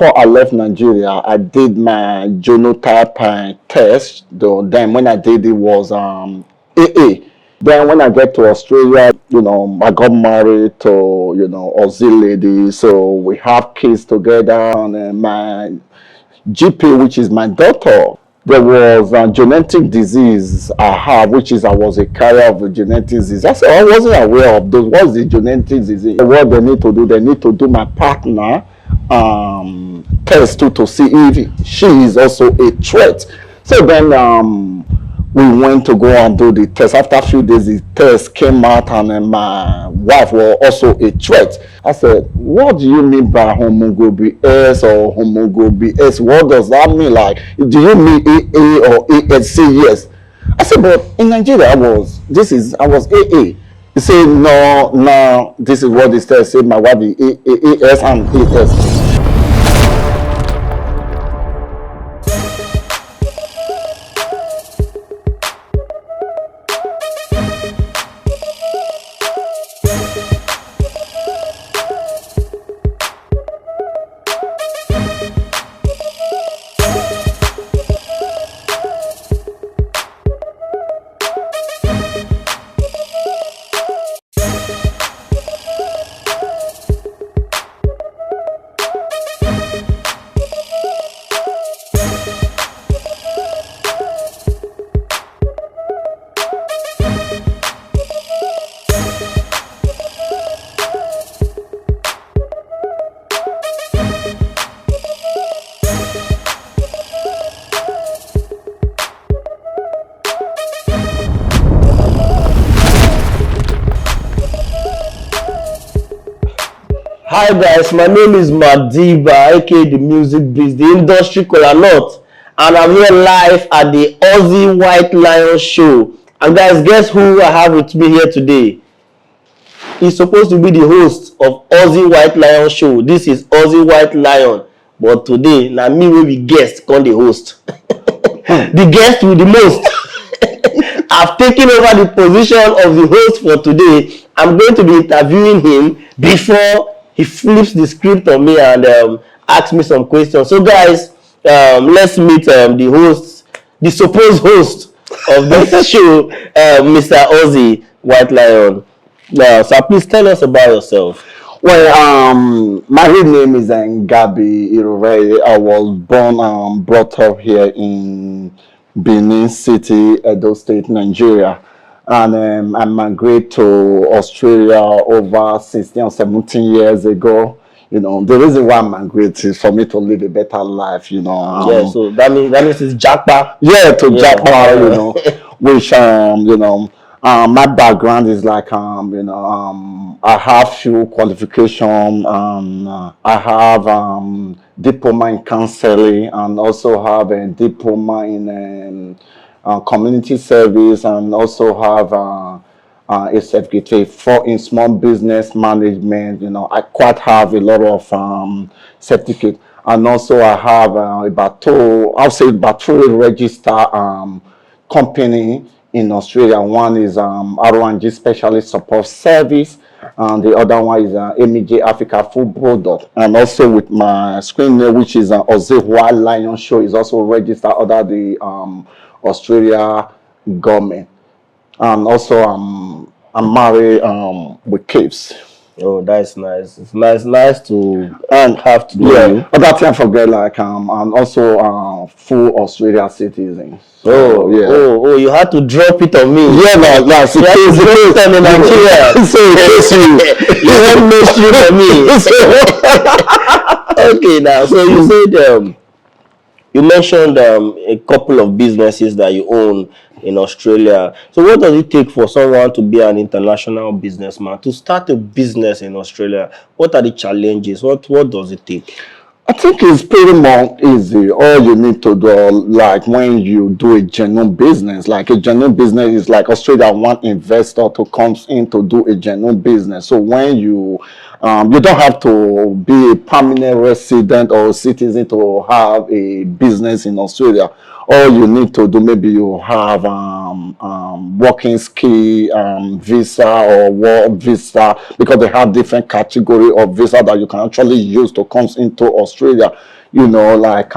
before I left Nigeria, I did my genotype test. Though then when I did it was AA. Then when I get to Australia, I got married to Aussie lady, so we have kids together. And my GP, which is my daughter, there was a genetic disease I have, which is I was a carrier of a genetic disease. I said I wasn't aware of those. What's the genetic disease? What they need to do my partner test to see if she is also a threat. So then we went to go and do the test. After a few days, the test came out, and then my wife was also a threat. I said, what do you mean by homoglobin S or homoglobin S? What does that mean? Like, do you mean AA or ASC? Yes. I said, but in Nigeria, I was AA. He said, no, this is what this test said. My wife is AS and AS. Hi guys, my name is Madiba, aka the Music Beast, the industry colonel, and I'm here live at the AUSSIE White Lion Show. And guys, guess who I have with me here today? He's supposed to be the host of AUSSIE White Lion Show. This is AUSSIE White Lion, but today, now me will be guest, called the host. The guest with the most. I've taken over the position of the host for today. I'm going to be interviewing him before he flips the script on me and asks me some questions. So guys, let's meet the host, the supposed host of this show, Mr. AUSSIE White Lion. Now, so please tell us about yourself. Well, my real name is Gabi Irove. I was born brought up here in Benin City, Edo State, Nigeria. And I migrated to Australia over 16 or 17 years ago. The reason why I migrated is for me to live a better life, Yeah, so that means it's Jackpot. Yeah, to Jackpot, which, my background is like, I have few qualifications. I have diploma in counseling and also have a diploma in community service, and also have a certificate in small business management. I quite have a lot of certificate, and also I have about two registered company in Australia. One is R1G Specialist Support Service, and the other one is MEJ Africa Food Product. And also with my screen name, which is AUSSIE White Lion Show, is also registered under the Australia government. And also I'm married with kids. Oh, that's nice. It's nice to have to know you. But that time forget, like I'm also full Australia citizen. So, yeah. Oh, you had to drop it on me. Yeah, no, that's you had to drop it on in Nigeria. So you had mystery for me. Okay, now so you said you mentioned a couple of businesses that you own in Australia. So what does it take for someone to be an international businessman, to start a business in Australia? What are the challenges? What does it take? I think it's pretty more easy. All you need to do, like when you do a genuine business, like a genuine business is like Australia want investor to come in to do a genuine business. So when you You don't have to be a permanent resident or citizen to have a business in Australia. All you need to do, maybe you have working skill visa or work visa, because they have different category of visa that you can actually use to come into Australia. You know, like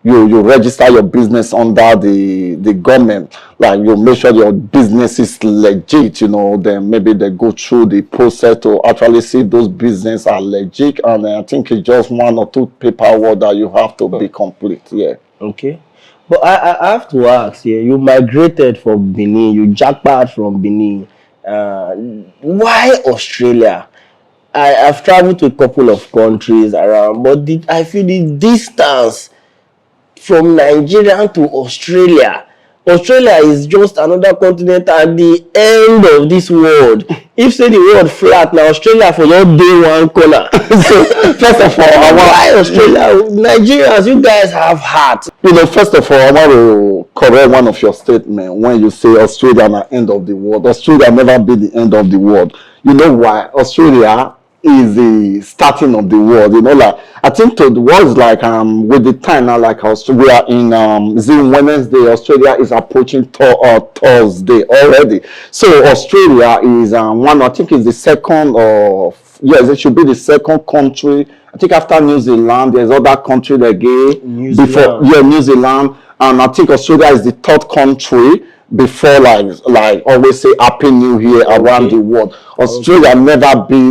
you register your business under the government, like you make sure your business is legit, you know, then maybe they go through the process to actually see those business are legit, and I think it's just 1 or 2 paperwork that you have to be complete. Yeah. Okay. But I have to ask, yeah, you migrated from Benin, you jackpot from Benin. Why Australia? I've traveled to a couple of countries around, but I feel the distance from Nigeria to Australia. Australia is just another continent at the end of this world. If say the world flat, now Australia for just day one corner. So first of all, why Australia? Nigerians, you guys have heart. You know, first of all, I want to correct one of your statements when you say Australia at the end of the world. Australia never be the end of the world. You know why? Australia is the starting of the world. You know, like I think to the world like with the time now, like Australia in is it Wednesday, Australia is approaching Thursday already. So Australia is one, I think is the second, or yes, it should be the second country. I think after New Zealand, there's other country again before, yeah, New Zealand, and I think Australia is the third country before, like always say Happy New Year around the world. Australia never be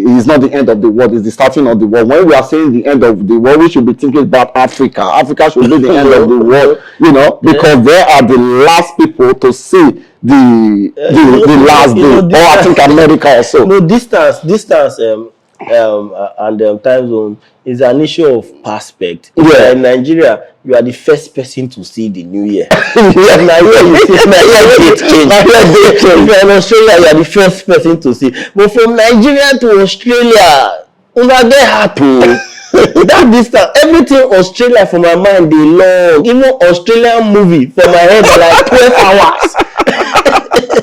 it's not the end of the world, it's the starting of the world. When we are saying the end of the world, we should be thinking about Africa. Africa should be the end of the world, you know, because they are the last people to see the last day, or I think America also. No, distance and time zone is an issue of perspective. Yeah. In Nigeria, you are the first person to see the new year. Nigeria, you see, Nigeria change. If you're in Australia, you are the first person to see. But from Nigeria to Australia, una get happy. That distance, everything Australia for my mind, they long. Even Australian movie for my head, like 12 hours.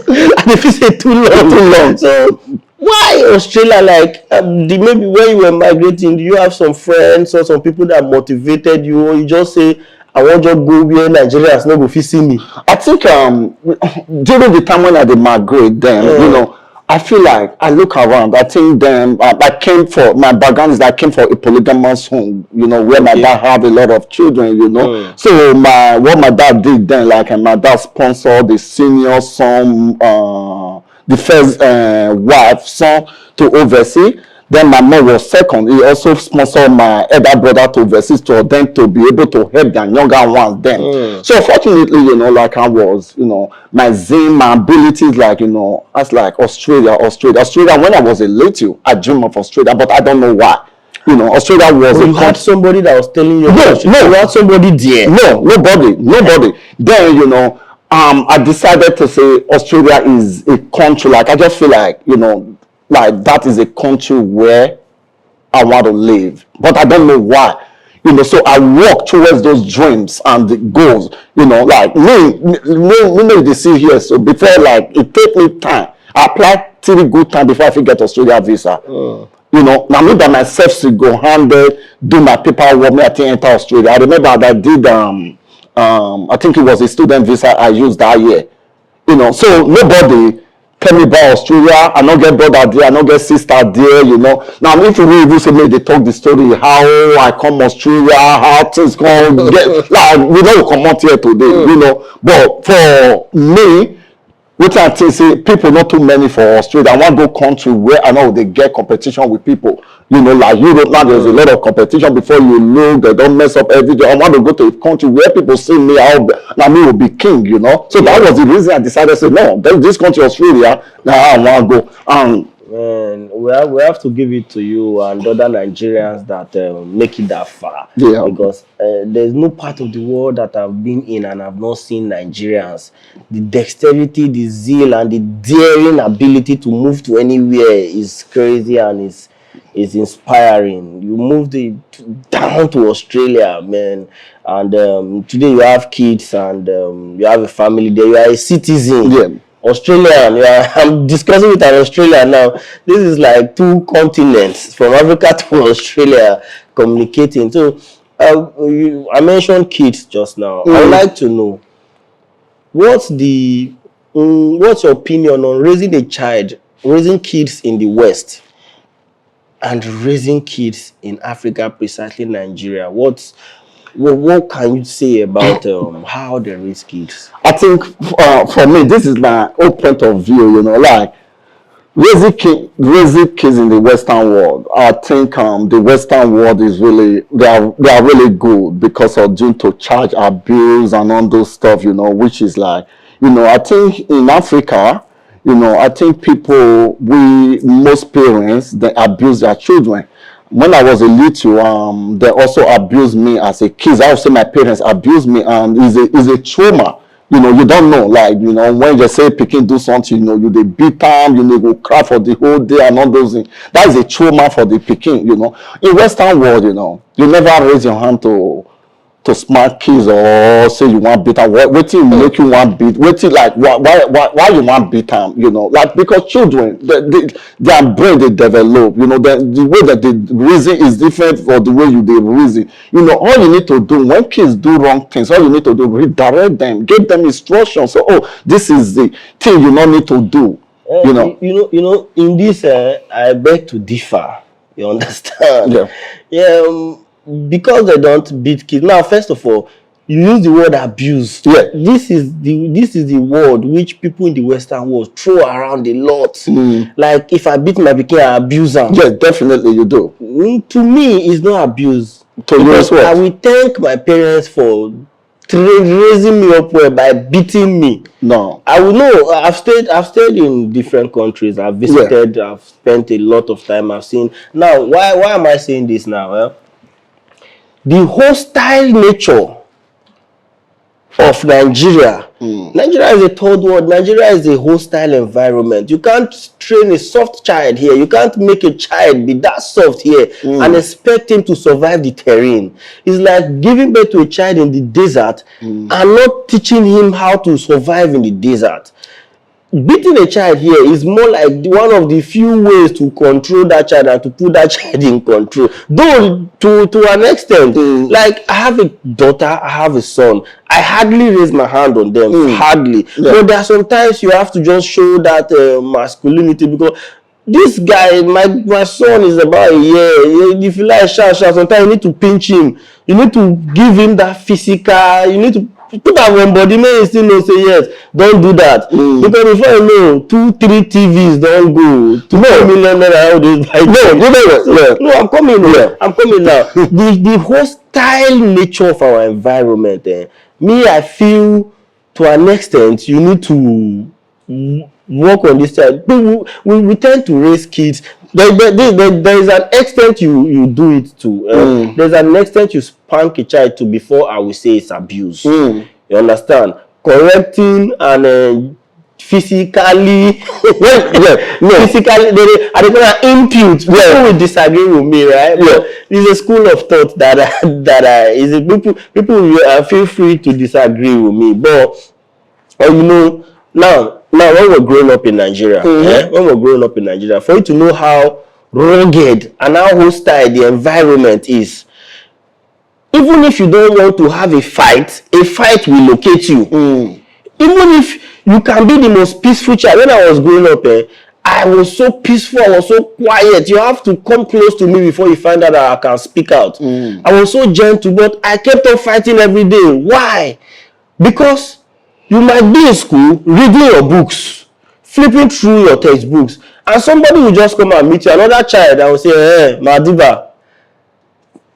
And if you say too long. So why Australia? Like maybe when you were migrating, do you have some friends or some people that motivated you, or you just say, I want to go where Nigerians no go fit see me? I think during the time when I did migrate, then you know, I feel like I look around. I think then I came for my background is that I came from a polygamous home, you know, where my dad had a lot of children, you know. So what my dad did then, like, and my dad sponsored the senior son, the first wife son to oversee. Then my mom was second. He also sponsored my elder brother to oversee, to them to be able to help their younger ones then. So fortunately, you know, like I was, you know, my zeal, my abilities, like, you know, as like Australia. When I was a little, I dreamed of Australia, but I don't know why. You know, Australia was you had somebody that was telling you. No, you had somebody there. No, nobody. Then, you know, I decided to say Australia is a country. Like, I just feel like, you know, like that is a country where I want to live, but I don't know why. You know, so I walk towards those dreams and the goals. You know, like me they see here. So before, like, it take me time. I applied 3 good time before I could get Australia visa. You know, now me by myself to go handle, do my paperwork, me I think enter Australia. I remember that I did I think it was a student visa I used that year. You know, so nobody tell me about Australia. I don't get brother there, I don't get sister there, you know. Now if you really say me, they talk the story how I come Australia, how things come get like we don't come out here today, you know. But for me, what I think say people not too many for Australia. I want to go country where I know they get competition with people. You know, like Europe now there's a lot of competition before you look, they don't mess up every day. I want to go to a country where people see me how now me will be king, you know. So that was the reason I decided to say no, this country Australia, now I want to go. And we have to give it to you and other Nigerians that make it that far. Yeah. Because there's no part of the world that I've been in and I've not seen Nigerians. The dexterity, the zeal, and the daring ability to move to anywhere is crazy and is inspiring. You moved down to Australia, man, and today you have kids and you have a family there. You are a citizen. Yeah. Australian. Yeah, I'm discussing with an Australian now. This is like two continents from Africa to Australia communicating. So, I mentioned kids just now. I would like to know what's your opinion on raising kids in the West and raising kids in Africa, precisely Nigeria. What can you say about how they raise kids? I think for me, this is my own point of view. Like raising kids in the Western world. I think the Western world is really they are really good because of due to child abuse and all those stuff. Which is like I think in Africa, I think most parents they abuse their children. When I was a little, they also abused me as a kid. I would say my parents abused me, and is a trauma. You don't know, like, when they say pikin do something, you they beat them, they go cry for the whole day and all those things. That is a trauma for the pikin. In Western world, you never raise your hand to smack kids or say you want beat them. Wetin make you want beat? Wetin like why you want beat them? Like because children, their brain they develop. The way that they reason is different for the way they reason. All you need to do when kids do wrong things, all you need to do redirect them, give them instructions. So this is the thing you don't need to do. In this, I beg to differ. You understand? Yeah. Yeah. Because they don't beat kids. Now, first of all, you use the word abuse. Yeah. This is the word which people in the Western world throw around a lot. Like if I beat my pikin, I abuse them. Yeah, definitely you do. To me, it's not abuse. To you as well. I will thank my parents for raising me up well by beating me. No. I will know. I've stayed in different countries. I've visited. Yeah. I've spent a lot of time. I've seen. Now, why am I saying this now? Well, the hostile nature of Nigeria. Nigeria is a third world. Nigeria is a hostile environment. You can't train a soft child here. You can't make a child be that soft here and expect him to survive the terrain. It's like giving birth to a child in the desert and not teaching him how to survive in the desert. Beating a child here is more like one of the few ways to control that child and to put that child in control. Though to an extent, like I have a daughter, I have a son. I hardly raise my hand on them, hardly. Yeah. But there are sometimes you have to just show that masculinity because this guy, my son is about a year. If you like shout, sometimes you need to pinch him. You need to give him that physical. You need to put that embodiment. Still no say yes. Don't do that because before you know, 2-3 TVs don't go. To $2 million No, I'm coming. Yeah. I'm coming now. The hostile nature of our environment. Me, I feel to an extent you need to work on this side. We tend to raise kids. There is an extent you do it to. There's an extent you spank a child to before I will say it's abuse. You understand? Correcting and physically, physically, they gonna impute. People will disagree with me, right? But there's a school of thought that is people feel free to disagree with me. But now when we're growing up in Nigeria, for you to know how rugged and how hostile the environment is, even if you don't want to have a fight will locate you. Even if you can be the most peaceful child. When I was growing up, I was so peaceful, I was so quiet. You have to come close to me before you find out that I can speak out. I was so gentle, but I kept on fighting every day. Why? Because you might be in school, reading your books, flipping through your textbooks, and somebody will just come and meet you, another child, and will say, hey, Madiba.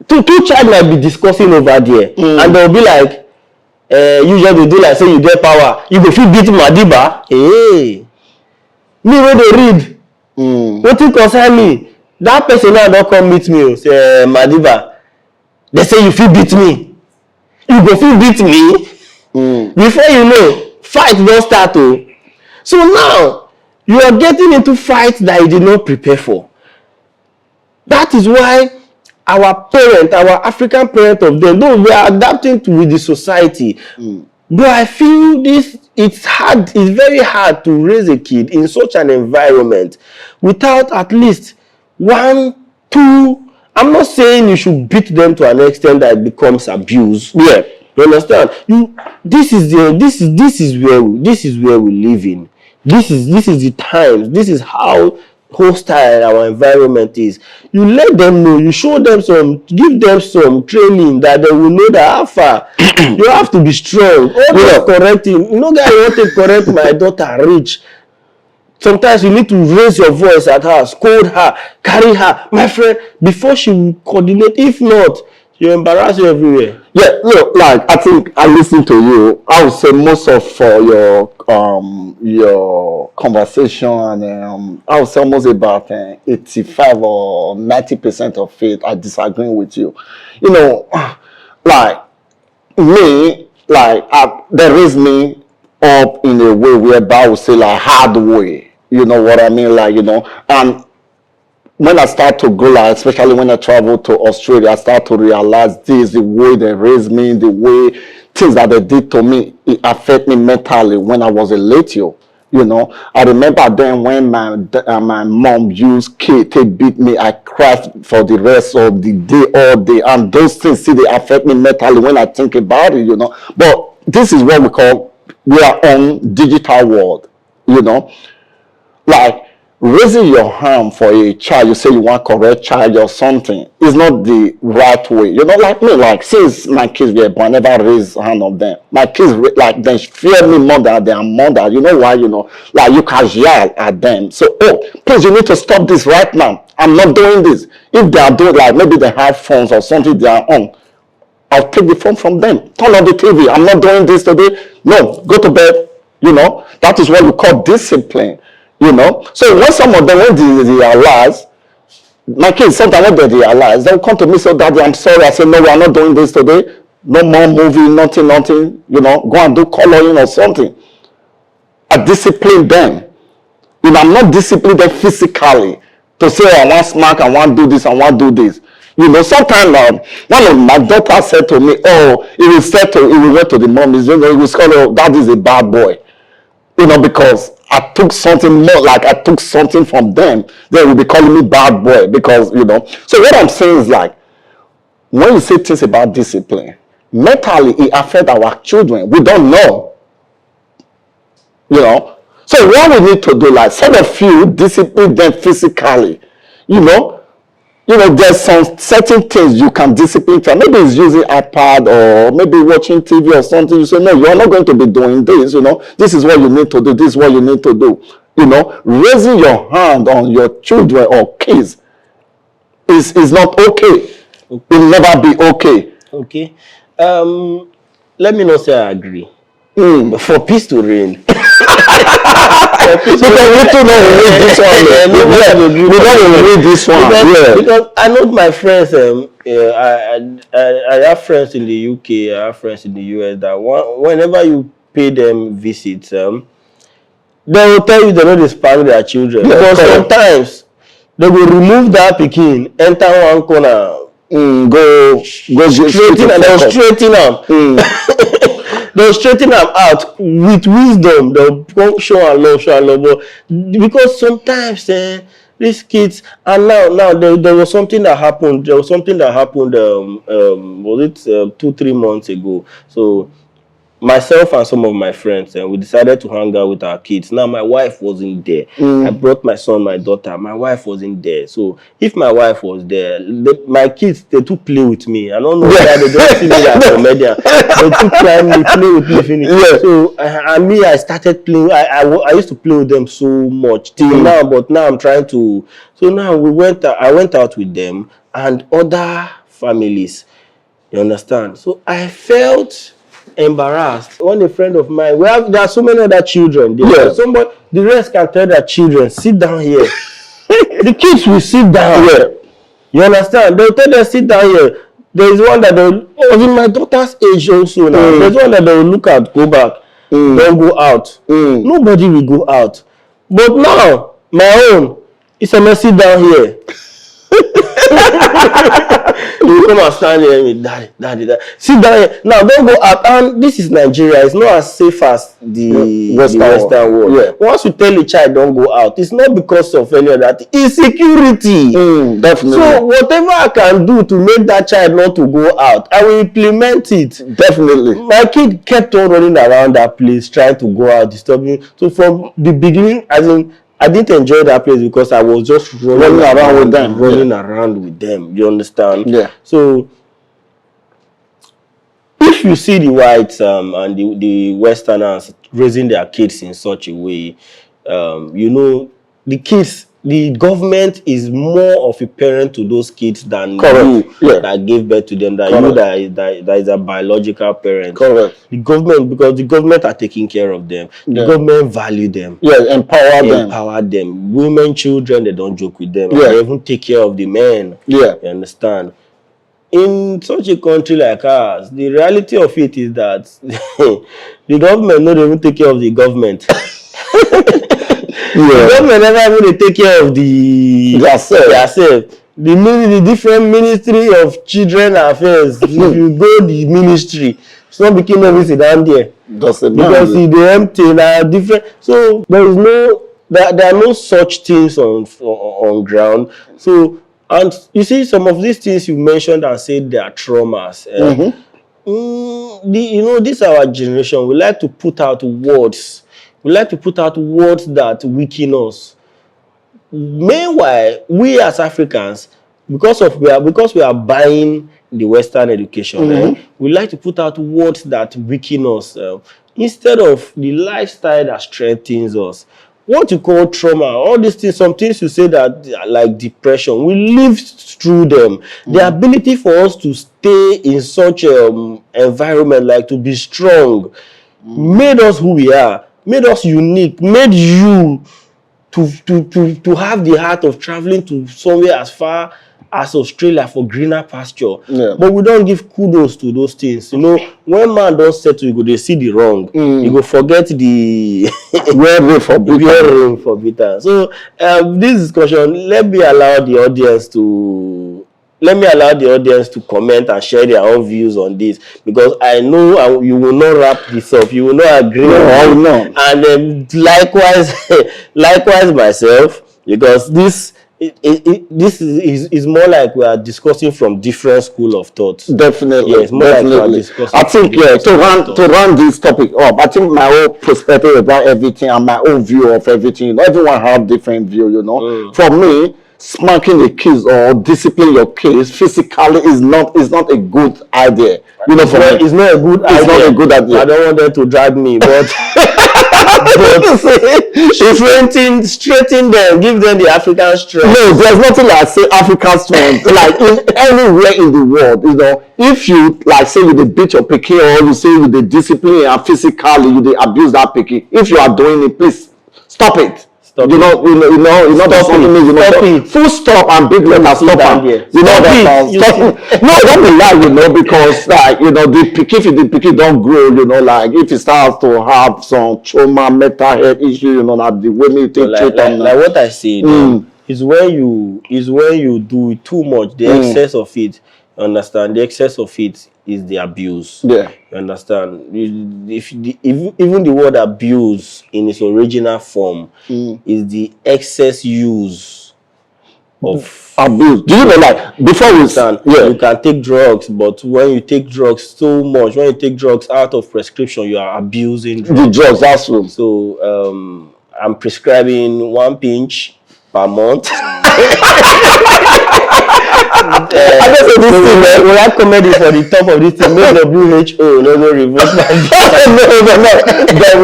Two child might be discussing over there, and they'll be like, you just do like say you get power. You go fit beat Madiba. Hey, me when they read, wetin concern me? That person now don't come meet me. Say Madiba, they say you fit beat me. You go fit beat me. Before you know, fight don start. So now you are getting into fights that you did not prepare for. That is why our African parent of them, though we are adapting with the society, But I feel this, it's hard, it's very hard to raise a kid in such an environment without at least one, two. I'm not saying you should beat them to an extent that it becomes abuse. Yeah. You understand? This is where we live in. This is the times. This is how hostile our environment is. You let them know, you show them give them some training that they will know that how far you have to be strong. All this correcting, guy want to correct my daughter reach. Sometimes you need to raise your voice at her, scold her, carry her, my friend, before she will coordinate. If not, you embarrass you everywhere. Yeah, like I think I listen to you. I would say most of your conversation, and I would say almost about 85 or 90% of it, I disagree with you. Like me, like they raised me up in a way whereby I would say like hard way. You know what I mean? Like, and when I start to go, like, especially when I travel to Australia, I start to realize this, the way they raised me, the way things that they did to me, it affect me mentally when I was a little. I remember then when my mom used K to beat me, I cried for the rest of the day, all day, and those things see they affect me mentally when I think about it. But this is what we are on digital world. Like raising your hand for a child, you say you want correct child or something, is not the right way. Like me, like since my kids were born, I never raised hand on them. My kids, like, they fear me more than their mother. You know why? Like you can yell at them. So, please, you need to stop this right now. I'm not doing this. If they are doing, like, maybe they have phones or something they are on, I'll take the phone from them. Turn on the TV. I'm not doing this today. No, go to bed. That is what we call discipline. So when some of them, when they realize, my kids, sometimes when they realize, they'll come to me, say, Daddy, I'm sorry. I say, no, we are not doing this today. No more movie, nothing, go and do coloring or something. I discipline them. I'm not disciplining them physically to say, I want smack, I want do this, I want do this. Sometimes one of my daughters said to me, he went to the mom, he was called, that is a bad boy. Because I took something more, like I took something from them, they will be calling me bad boy because, So what I'm saying is, like, when you say things about discipline, mentally it affects our children. We don't know. So what we need to do, like, sort of few discipline them physically. There's some certain things you can discipline for. Maybe it's using iPad or maybe watching TV or something. You say, no, you're not going to be doing this. This is what you need to do. This is what you need to do. Raising your hand on your children or kids is not okay. It will never be okay. Okay. Let me not say I agree. But for peace to reign. Because we don't read this one. We don't read this one. Because I know my friends. I have friends in the UK. I have friends in the US that whenever you pay them visits, they will tell you they don't spank their children. Because sometimes they will remove that pikin, enter one corner, go straighten and they'll straighten them. They'll straighten them out with wisdom. They'll show and love. But because sometimes these kids, and now there was something that happened. There was something that happened. Was it 2-3 months ago? So myself and some of my friends, and we decided to hang out with our kids. Now my wife wasn't there. I brought my son, my daughter. My wife wasn't there. So if my wife was there, my kids, they took play with me. I don't know why they don't see me as a comedian. They took play with me finish. Yeah. So I started playing. I used to play with them so much till now, but now I'm trying to. So now I went out with them and other families. You understand? So I felt embarrassed. One a friend of mine, there are so many other children. The rest can tell their children, sit down here. The kids will sit down here. You understand? They'll tell them, sit down here. There is one that in my daughter's age also now. There's one that they'll look at, go back, don't go out. Nobody will go out. But now, my own, it's a messy down here. You come and stand here with daddy. Sit down here. Now don't go out. And this is Nigeria. It's not as safe as the Western world. Yeah. Once you tell a child don't go out, it's not because of any other thing. It's security. Definitely. So whatever I can do to make that child not to go out, I will implement it. Definitely. My kid kept on running around that place, trying to go out, disturbing. So from the beginning, as in, I didn't enjoy that place because I was just running around with them. Around with them. You understand? Yeah. So if you see the whites and the Westerners raising their kids in such a way, you know, the government is more of a parent to those kids than you that gave birth to them, that is a biological parent. Correct. The government, because the government are taking care of them. The government value them. Yeah, empower them. Women, children, they don't joke with them. Yeah. They even take care of the men. Yeah. You understand? In such a country like ours, the reality of it is that the government don't even take care of the government. The government never even take care of themselves. The different ministry of children affairs. If you go the ministry, it's not becoming everything down there. Because they empty now different. So there are no such things on ground. So, and you see some of these things you mentioned and said they are traumas. This our generation. We like to put out words. We like to put out words that weaken us. Meanwhile, we as Africans, because we are buying the Western education, we like to put out words that weaken us instead of the lifestyle that strengthens us. What you call trauma, all these things, some things you say that like depression, we live through them. The ability for us to stay in such an environment, like to be strong, made us who we are, made us unique, made you to have the heart of traveling to somewhere as far as Australia for greener pasture. But we don't give kudos to those things. You know, when man don't settle, you go they see the wrong. You go forget the where room for bitter. So this discussion, let me allow the audience to comment and share their own views on this, because I know you will not wrap this up. You will not agree. No. And likewise myself, because this is more like we are discussing from different school of thought. Definitely. Yes, more definitely. like we are discussing. I think to run this topic up, I think my own perspective about everything and my own view of everything. Everyone have different view, you know. For me, smacking the kids or discipline your kids physically is not a good idea. You know, it's not a good idea. It's not a good idea. I don't want them to drag me, but straighten them, give them the African strength. No, there's nothing like say African strength. Like in anywhere in the world, you know, if you like say you dey beat your pikin, or you say you dey discipline and physically you dey abuse that pikin, if you are doing it, please stop it. Stop it. Stop it. Full stop and big letter stop. You know that stop. No, don't be lie, you know, because like you know if the pikin don't grow, you know, like if it starts to have some trauma, mental health issue, you know, like the way me take treat them. Like what I say, is when you do it too much, the excess of it. You understand? The excess of it is the abuse. Yeah. You understand? Even the word abuse in its original form is the excess use of abuse. Do you know, like before we stand, you can take drugs, but when you take drugs so much, when you take drugs out of prescription, you are abusing drugs. The drugs, that's true. So I'm prescribing 1 pinch per month. I just say this thing, we have comedy for the top of this thing. Make WHO no reverse my They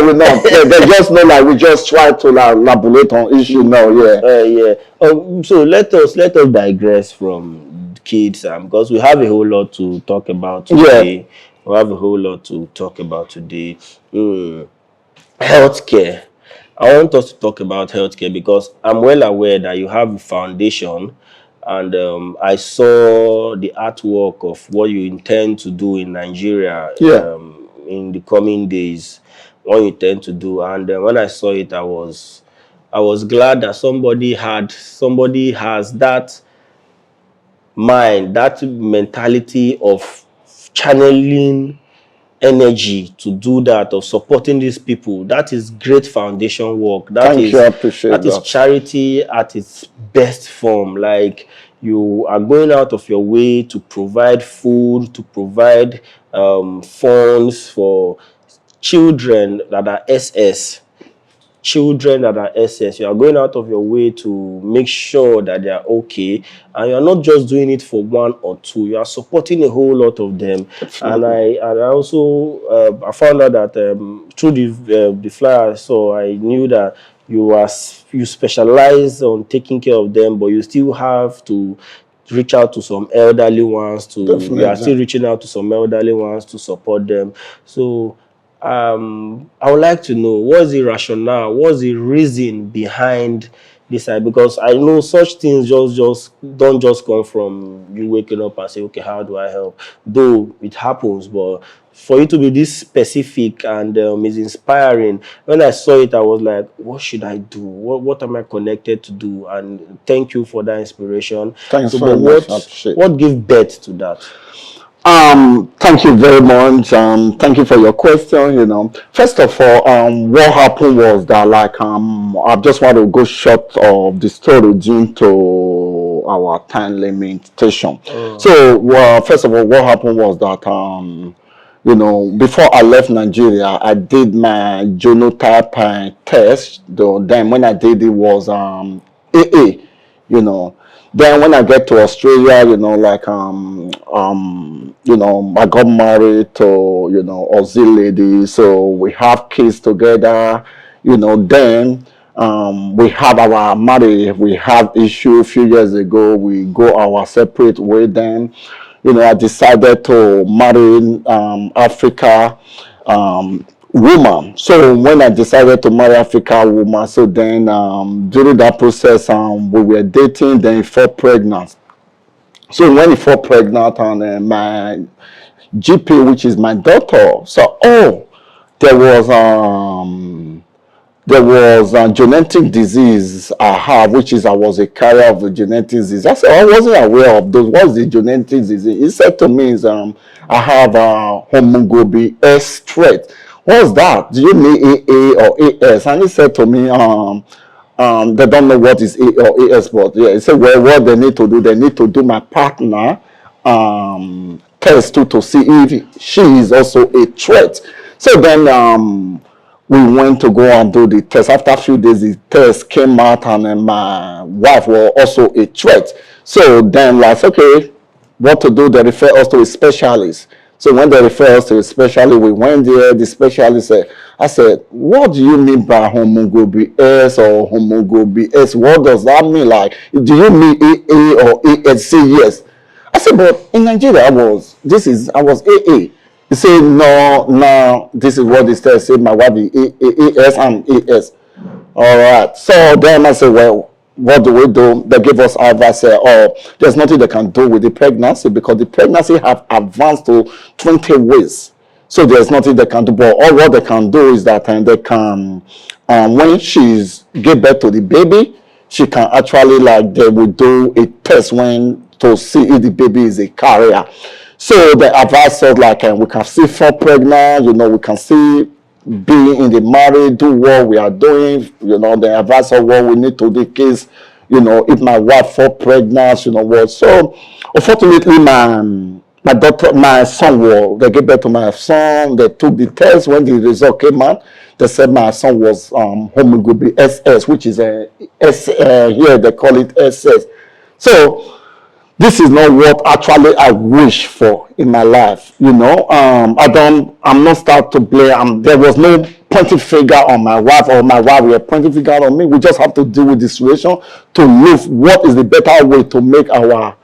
will not. They just know like we just try to like elaborate on issue now. So let us digress from kids, because we have a whole lot to talk about today. We have a whole lot to talk about today. Healthcare. I want us to talk about healthcare because I'm well aware that you have a foundation, and I saw the artwork of what you intend to do in Nigeria in the coming days, what you intend to do. And when I saw it, I was glad that somebody has that mind, that mentality of channeling energy to do that, of supporting these people, that is great foundation work. Thank you. I appreciate That is that. charity at its best form. Like, you are going out of your way to provide food, to provide funds for children that are SS. Children that are SS, you are going out of your way to make sure that they are okay, and you are not just doing it for one or two, you are supporting a whole lot of them. And I also I found out that through the flyer I saw, I knew that you specialize on taking care of them, but you still have to reach out to some elderly ones to you are still Definitely. reaching out to some elderly ones to support them. So I would like to know, what's the rationale, what's the reason behind this side? Because I know such things just don't just come from you waking up and say, okay, how do I help? Though it happens, but for you to be this specific and is inspiring. When I saw it, I was like, what should I do? What am I connected to do? And thank you for that inspiration. Thanks So, very but much. I appreciate. what gave birth to that? Thank you very much. Thank you for your question. First of all, what happened was that, like, I just want to go short of the story due to our time limitation. So, well, first of all, what happened was that, before I left Nigeria, I did my genotype test. Though then, when I did it was AA. you know. Then when I get to Australia, like I got married to Aussie lady, so we have kids together. Then we have our marriage. We have issue a few years ago. We go our separate way. Then, I decided to marry Africa. Woman. So when I decided to marry African woman, so then during that process, we were dating. Then he fell pregnant. So when he fell pregnant, and my GP, which is my daughter, so there was a genetic disease I have, which is I was a carrier of the genetic disease. I said I wasn't aware of those. What's the genetic disease? He said to me, I have a hemoglobin S trait. What's that? Do you mean AA or AS? And he said to me, they don't know what is A or AS, but yeah, he said, well, what they need to do my partner test to see if she is also a threat. So then we went to go and do the test. After a few days, the test came out, and then my wife was also a threat. So then, like, okay, what to do? They refer us to a specialist. So when they refer us to a specialist, we went there. The specialist said, I said, what do you mean by hemoglobin S or hemoglobin S? What does that mean? Like, do you mean AA or AS? Say yes. I said, but in Nigeria, I was AA. He said, no, this is what they said. My wife is AS and AS. All right. So then I said, well, what do we do? They give us advice. There's nothing they can do with the pregnancy because the pregnancy have advanced to 20 weeks. So there's nothing they can do. But all what they can do is that they can, when she's give birth to the baby, she can actually, like, they will do a test to see if the baby is a carrier. So the advice us, like, we can see fall pregnant, we can see be in the marriage, do what we are doing, the advice of what we need to do in case, if my wife fall pregnant, what. So unfortunately, my son they gave birth to my son. They took the test. When the result came out, they said my son was hemoglobin SS, which is a here they call it SS. So this is not what actually I wish for in my life. I'm not start to blame. There was no pointing finger on my wife or my wife were pointing finger on me. We just have to deal with the situation to live what is the better way to make our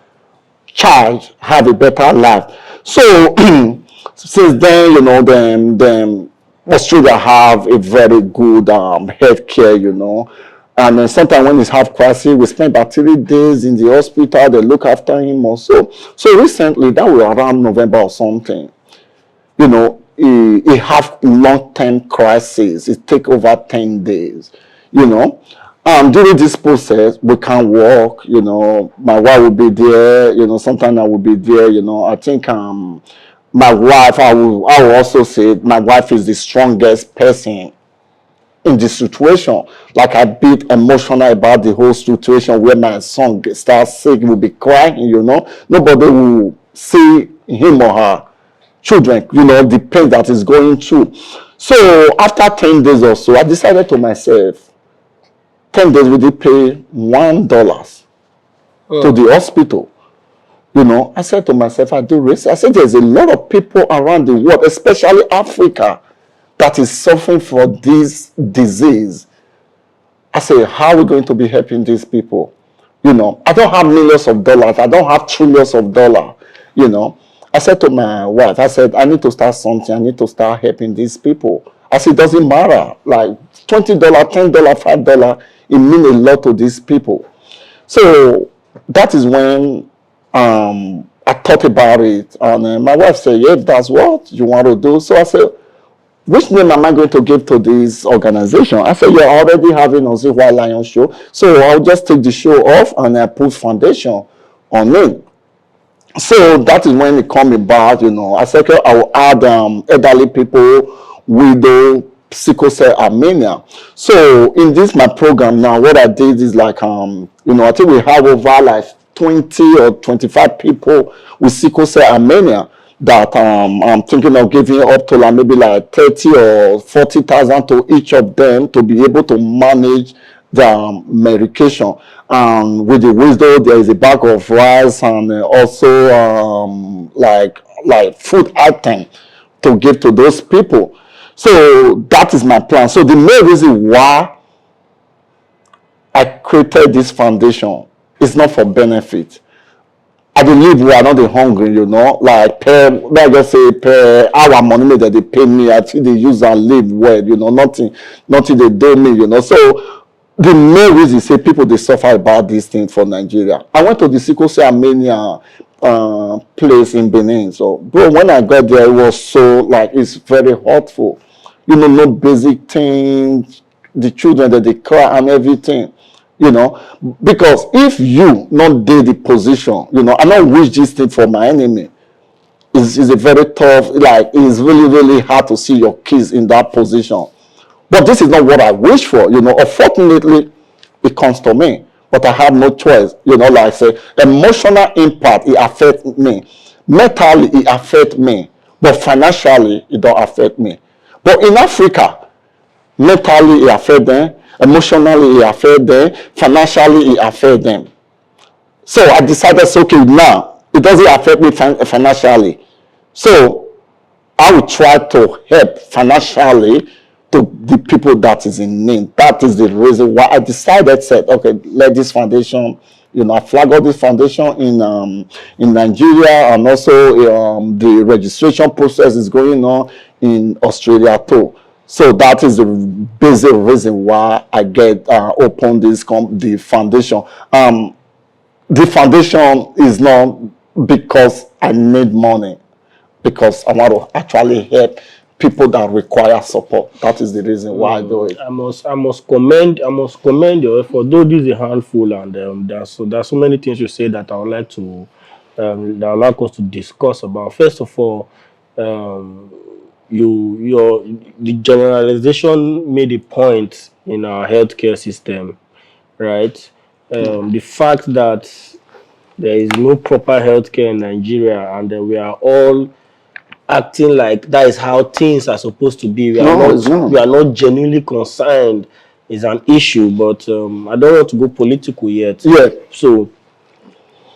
child have a better life. So since then, then Australia have a very good health care, And then sometimes when he's have crisis, we spend about 3 days in the hospital. They look after him also. So recently, that was around November or something. He have long-term crisis. It take over 10 days. during this process, we can walk, you know, my wife will be there, you know, sometimes I will be there, you know. I think my wife, I will also say my wife is the strongest person in the situation. Like I bit emotional about the whole situation where my son starts sick, will be crying, you know. Nobody will see him or her children, you know, the pain that is going through. So after 10 days or so, I decided to myself, 10 days we did pay $1 to the hospital. You know, I said to myself, I do risk. I said, there's a lot of people around the world, especially Africa, that is suffering for this disease. I say, how are we going to be helping these people? You know, I don't have millions of dollars. I don't have trillions of dollars. You know, I said to my wife, I said, I need to start something. I need to start helping these people. I said, it doesn't matter. Like $20, $10, $5, it means a lot to these people. So that is when I thought about it. And my wife said, yeah, that's what you want to do. So I said, which name am I going to give to this organization? I said, you're already having AUSSIE White Lion Show. So I'll just take the show off and I put foundation on it. So that is when it came about, you know. I said, okay, I will add elderly people, widow, sickle cell anemia. So in this my program now, what I did is like, you know, I think we have over like 20 or 25 people with sickle cell anemia that I'm thinking of giving up to like maybe like 30 or 40,000 to each of them to be able to manage the medication. With the wisdom, there is a bag of rice and also like food item to give to those people. So that is my plan. So the main reason why I created this foundation is not for benefit. I believe we are not the hungry, you know, like per, like I say, per hour money that they pay me, I think they use and live well, you know, nothing they do me, you know. So the main reason say people they suffer about this thing for Nigeria. I went to the sickle cell anemia place in Benin. So bro, when I got there, it was so like it's very hurtful. You know, no basic things, the children that they cry and everything. You know, because if you not did the position, you know, I don't wish this thing for my enemy. It's a very tough, like it's really, really hard to see your kids in that position. But this is not what I wish for, you know. Unfortunately, it comes to me. But I have no choice. You know, like I say, emotional impact, it affects me. Mentally, it affects me. But financially, it don't affect me. But in Africa, mentally it affect them, emotionally it affect them, financially it affect them. So I decided, so okay, now it doesn't affect me financially. So I will try to help financially to the people that is in need. That is the reason why I decided, said, okay, let this foundation, you know, I flag up this foundation in Nigeria, and also the registration process is going on in Australia too. So that is the basic reason why I get open this the foundation. The foundation is not because I need money, because I want to actually help people that require support. That is the reason why I do it. I must commend your effort. Though this is a handful, and there's so many things you say that I would like to that I would like us to discuss about. First of all, um, the generalization made a point in our healthcare system, right? The fact that there is no proper healthcare in Nigeria, and we are all acting like that is how things are supposed to be. No, it's not. We are not genuinely concerned is an issue, but I don't want to go political yet. Yeah. So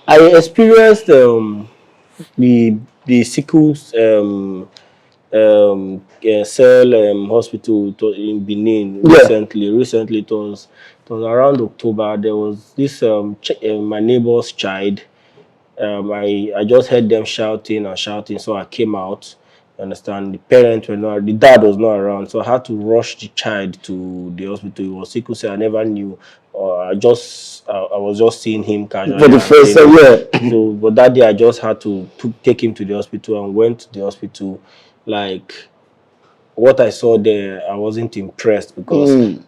I experienced the sickle cell hospital in Benin Yeah. recently. Recently, it was around October. There was this my neighbor's child. I just heard them shouting and shouting, so I came out. You understand? The parents were not, the dad was not around, so I had to rush the child to the hospital. It was sickle cell. I never knew. I was just seeing him casually. For the first time, yeah. So, but that day I just had to take him to the hospital and went to the hospital. Like what I saw there, I wasn't impressed because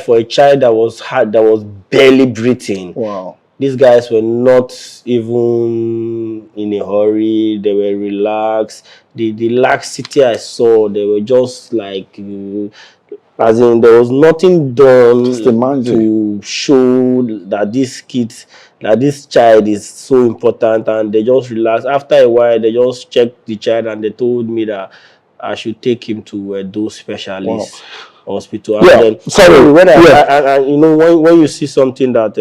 for a child that was hard, that was barely breathing. Wow. These guys were not even in a hurry. They were relaxed. The laxity I saw, they were just like, as in, there was nothing Just done imagine. to show that this child is so important, and they just relaxed. After a while, they just checked the child and they told me that I should take him to a those specialist hospital. And Yeah. then, Sorry. when Yeah. you know, when you see something that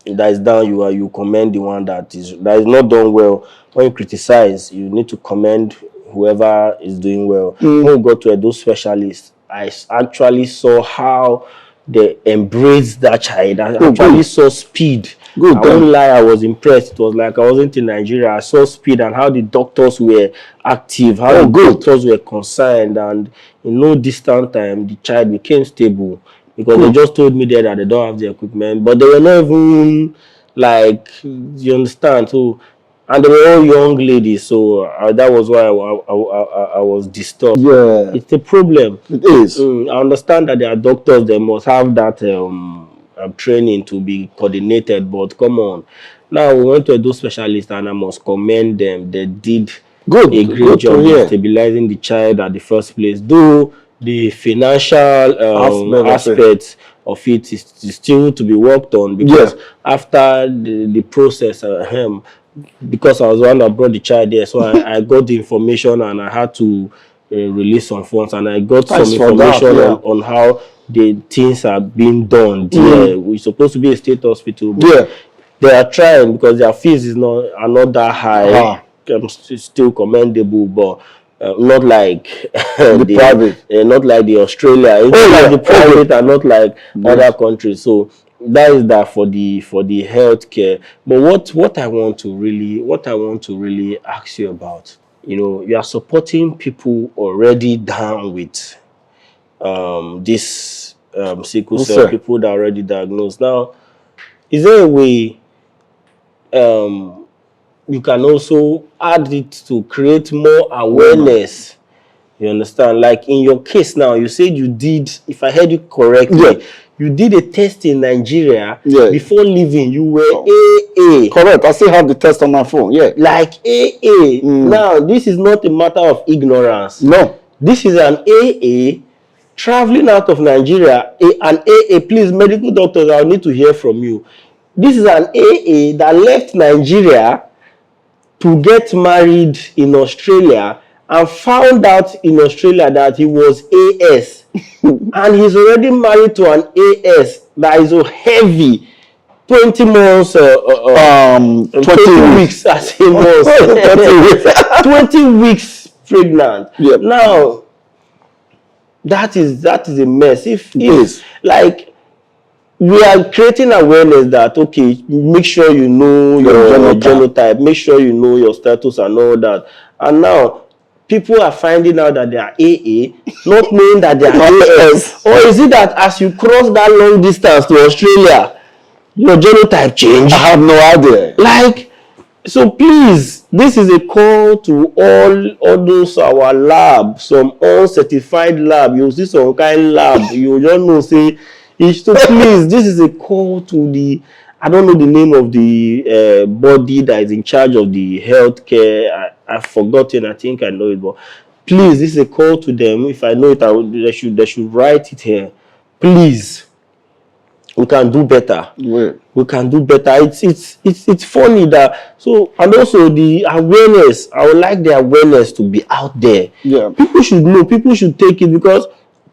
is down, you commend the one that is not done well. When you criticize, you need to commend whoever is doing well. When we got to those specialists, I actually saw how they embraced that child. I actually saw speed. Good, I won't lie, I was impressed. It was like I wasn't in Nigeria. I saw speed and how the doctors were active, how the doctors were concerned, and in no distant time, the child became stable. Because they just told me there that they don't have the equipment, but they were not even like, you understand. So, and they were all young ladies, so that was why I was disturbed. Yeah. It's a problem. It is. I understand that there are doctors, they must have that training to be coordinated, but come on. Now we went to those specialists, and I must commend them. They did a great job in stabilizing the child at the first place, though the financial aspect of it is still to be worked on, because after the process, because I was the one that brought the child there, so I got the information and I had to release some funds, and I got some information on how the things are being done there. We're supposed to be a state hospital, but they are trying because their fees are not that high. Still commendable, but not like the private, not like the Australia. It's not like the private, and not like other countries. So that is that for the healthcare. But what I want to really ask you about, you are supporting people already down with this sickle cell, people that are already diagnosed. Now, is there a way you can also add it to create more awareness? You understand? Like in your case now, you said you did, if I heard you correctly, you did a test in Nigeria before leaving. You were AA. Correct. I still have the test on my phone. Yeah. Like AA. Now, this is not a matter of ignorance. No. This is an AA traveling out of Nigeria. An AA, please, medical doctors, I'll need to hear from you. This is an AA that left Nigeria to get married in Australia, and found out in Australia that he was AS. And he's already married to an AS that is so heavy. 20 months, 20 weeks, as he was. 20 weeks pregnant. Yep. Now, that is a mess. If like, we are creating awareness that, okay, make sure you know your genotype, make sure you know your status and all that. And now, people are finding out that they are AA, not knowing that they are AS. Or is it that as you cross that long distance to Australia, your genotype changed? I have no idea. Like, so please, this is a call to all those our lab, some uncertified lab. You see some kind lab, you don't know, say, so please, this is a call to the, I don't know the name of the body that is in charge of the healthcare. I've forgotten. I think I know it, but please, this is a call to them. If I know it, they should write it here. Please, we can do better. We can do better. It's funny that, so, and also the awareness. I would like the awareness to be out there. Yeah, people should know. People should take it, because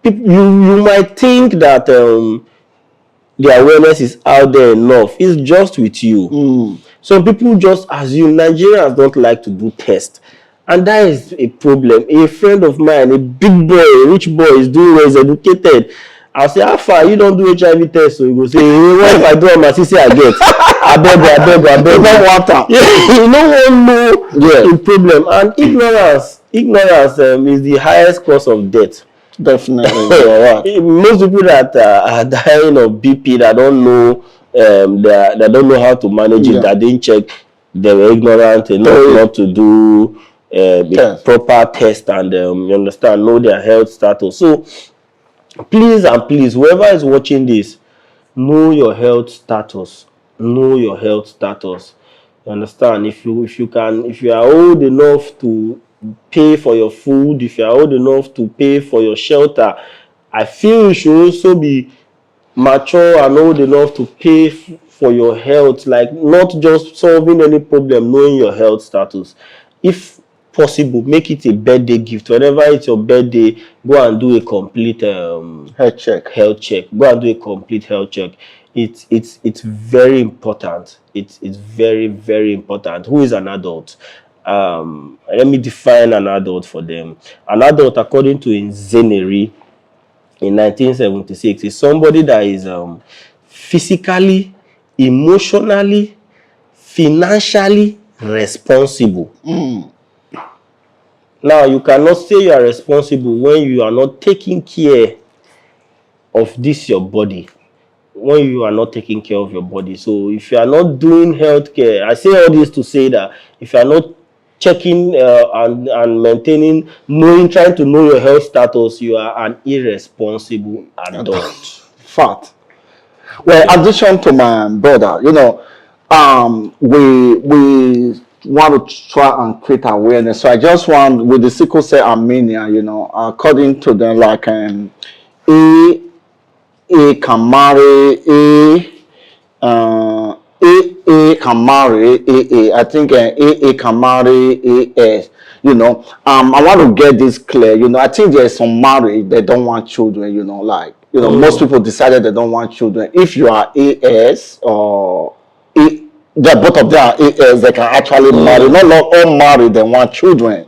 you might think that the awareness is out there enough. It's just with you. Some people just assume Nigerians don't like to do tests, and that is a problem. A friend of mine, a big boy, a rich boy, is doing well, is educated. I'll say, how far you don't do HIV test? So he go say, hey, what if I do my CC I get? I beg. No water. You don't know the problem. And ignorance is the highest cause of death. Definitely. Most people that are dying of BP, that don't know, they don't know how to manage it, that didn't check, they were ignorant enough not to do a proper test and you understand, know their health status. So please and please, whoever is watching this, know your health status. Know your health status. You understand? If you are old enough to pay for your food, if you are old enough to pay for your shelter, I feel you should also be mature and old enough to pay for your health, like not just solving any problem, knowing your health status. If possible, make it a birthday gift. Whenever it's your birthday, go and do a complete health check. Go and do a complete health check. It's very important. It's very, very important. Who is an adult? Let me define an adult for them. An adult, according to Nzeneri, in 1976, is somebody that is physically, emotionally, financially responsible. Now, you cannot say you are responsible when you are not taking care of this your body. When you are not taking care of your body. So if you are not doing healthcare, I say all this to say that if you are not checking and maintaining, trying to know your health status, you are an irresponsible adult. Fact. Well, addition to my brother, we want to try and create awareness. So I just want, with the sickle cell anemia, according to them, like A can marry A can marry AA. I think AA can marry AS. I want to get this clear. I think there's some marriage they don't want children. Most people decided they don't want children. If you are AS or A, both of them are AS, they can actually marry. Not all married, they want children.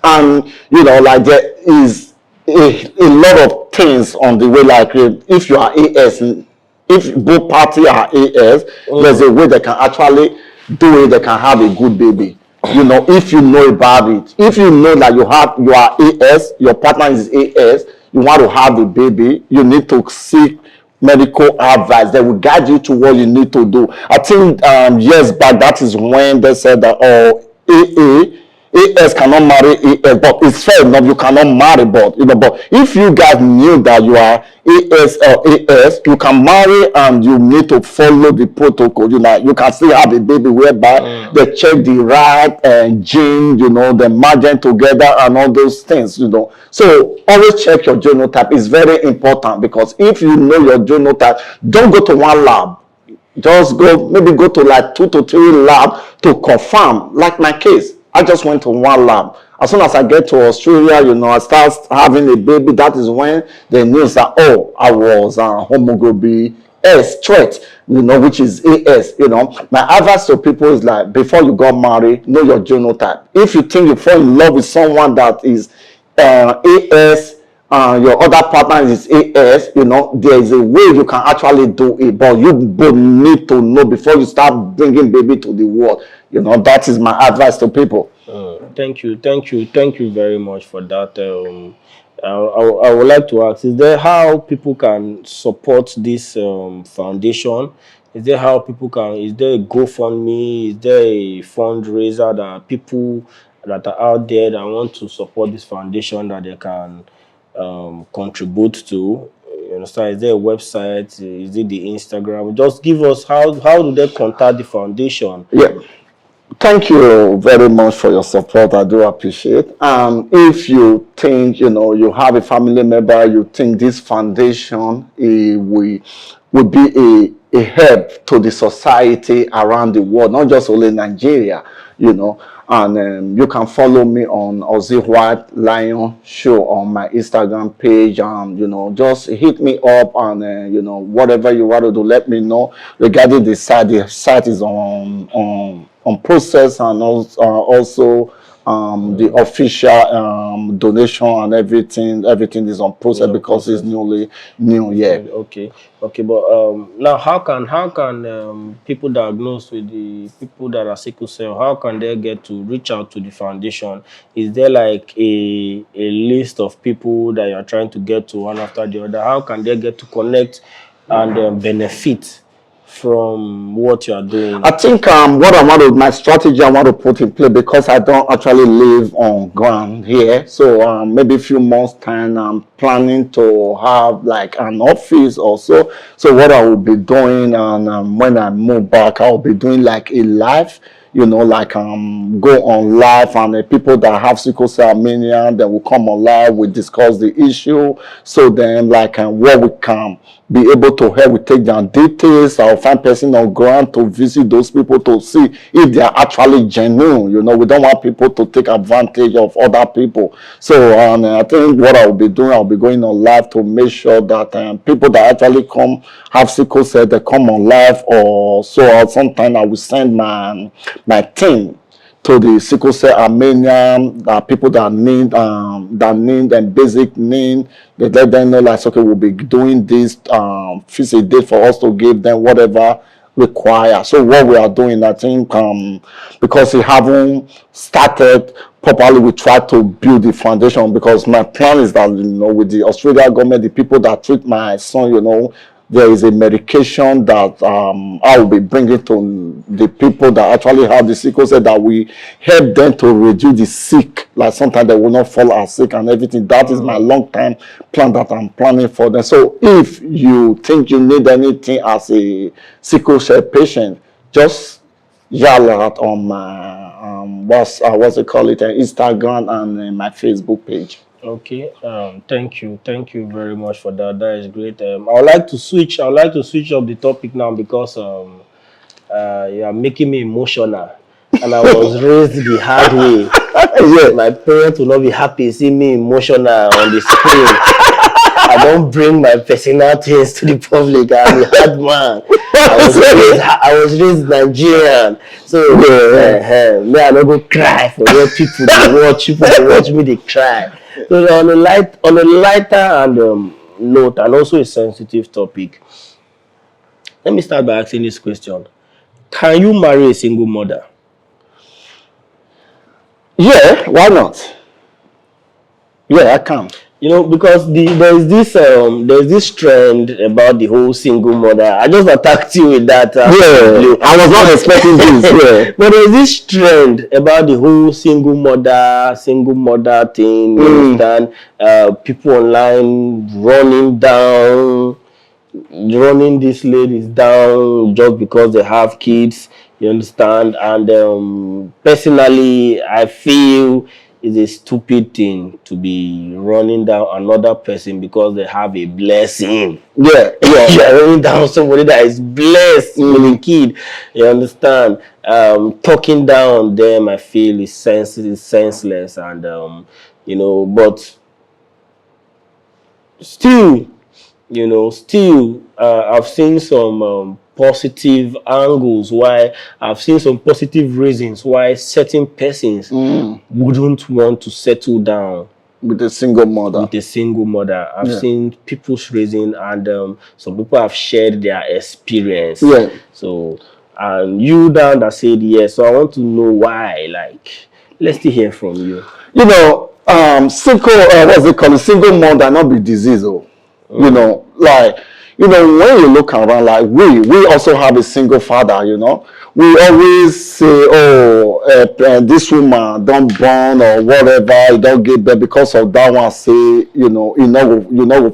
And like there is a lot of things on the way, like if you are AS, if both parties are AS, there's a way they can actually do it, they can have a good baby. If you know about it, if you know that you are AS, your partner is AS, you want to have a baby, you need to seek medical advice. They will guide you to what you need to do. I think years back, that is when they said that AS cannot marry AS, but it's fair enough, you cannot marry, but if you guys knew that you are AS or AS, you can marry and you need to follow the protocol. You can still have a baby whereby they check the right gene, they merge them together and all those things. So always check your genotype. It's very important, because if you know your genotype, don't go to one lab. Just go to like 2 to 3 labs to confirm. Like my case, I just went to one lab. As soon as I get to Australia, I start having a baby. That is when the news that, I was hemoglobin S trait, which is AS. My advice to people is like, before you got married, know your genotype. If you think you fall in love with someone that is AS, your other partner is AS, there is a way you can actually do it, but you both need to know before you start bringing baby to the world. That is my advice to people. Thank you very much for that. I would like to ask, is there how people can support this foundation? Is there how people can, is there a GoFundMe? Is there a fundraiser that people that are out there that want to support this foundation that they can contribute to? You understand? Is there a website? Is it the Instagram? Just give us how do they contact the foundation? Yeah. Thank you very much for your support. I do appreciate. If you think, you have a family member, you think this foundation will be a help to the society around the world, not just only Nigeria, and you can follow me on AUSSIE WHITE LION SHOW on my Instagram page. Just hit me up and, whatever you want to do, let me know regarding the site. The site is on process, and also the official donation and everything is on process, because it's newly new. Okay, but now how can people diagnosed with the people that are sickle cell, how can they get to reach out to the foundation? Is there like a list of people that you are trying to get to one after the other? How can they get to connect and benefit from what you are doing? I think my strategy I want to put in place, because I don't actually live on ground here. So maybe a few months time I'm planning to have like an office or so. So what I will be doing, and when I move back, I will be doing like a live, like go on live, and the people that have sickle cell anemia, then will come on live, we discuss the issue. So then like what we can be able to help, we take their details. I'll find person on ground to visit those people to see if they are actually genuine. We don't want people to take advantage of other people. So I think what I will be doing, I'll be going on live to make sure that people that actually come have sickle cell, they come on live, or so. Or sometimes I will send my team to the sickle cell anemia, people that need and basic need. They let them know like, okay, we'll be doing this, fix a date for us to give them whatever require. So what we are doing, I think, because we haven't started properly, we try to build the foundation, because my plan is that, with the Australian government, the people that treat my son, there is a medication that I will be bringing to the people that actually have the sickle cell, that we help them to reduce the sick. Like sometimes they will not fall as sick and everything. That is my long-term plan that I'm planning for them. So if you think you need anything as a sickle cell patient, just yell out on my what's it called it, Instagram and my Facebook page. Okay, thank you very much for that. That is great. I would like to switch up the topic now, because you are making me emotional, and I was raised the hard way. Yeah. My parents will not be happy seeing me emotional on the screen. I don't bring my personal things to the public. I'm a hard man. I was raised Nigerian, so me I don't go cry for what people they watch. People they watch me, they cry. So on a lighter and note, and also a sensitive topic, let me start by asking this question: can you marry a single mother? Yeah, why not? Yeah, I can. Because there's this trend about the whole single mother. I just attacked you with that. I was not expecting this. Yeah. But there's this trend about the whole single mother thing. You understand? People online running these ladies down just because they have kids. You understand? And personally, I feel it's a stupid thing to be running down another person because they have a blessing. Yeah. You're running down somebody that is blessed with a kid. You understand? Talking down them, I feel is senseless, and but still, I've seen some positive angles, why I've seen some positive reasons why certain persons wouldn't want to settle down with a single mother. I've seen people's reason, and some people have shared their experience. Yeah. So, and you down that said yes. So I want to know why. Like, let's still hear from you. Single mother not be disease. When you look around, like we also have a single father. We always say, this woman don't born or whatever, you don't give birth because of that one. Say, you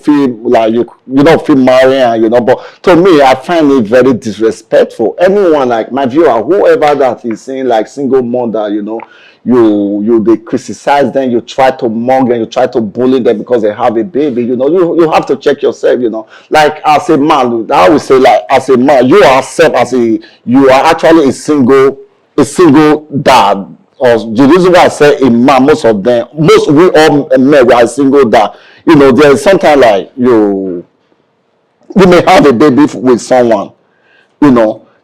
feel like you don't feel married, But to me, I find it very disrespectful. Anyone like my viewer, whoever that is saying like single mother, they criticize them, you try to mock them, you try to bully them because they have a baby. You have to check yourself. Like as a man, I would say like as a man, you are actually a single dad. Or the reason why I say a man, we all men, we are a single dad. There is sometimes like you may have a baby with someone.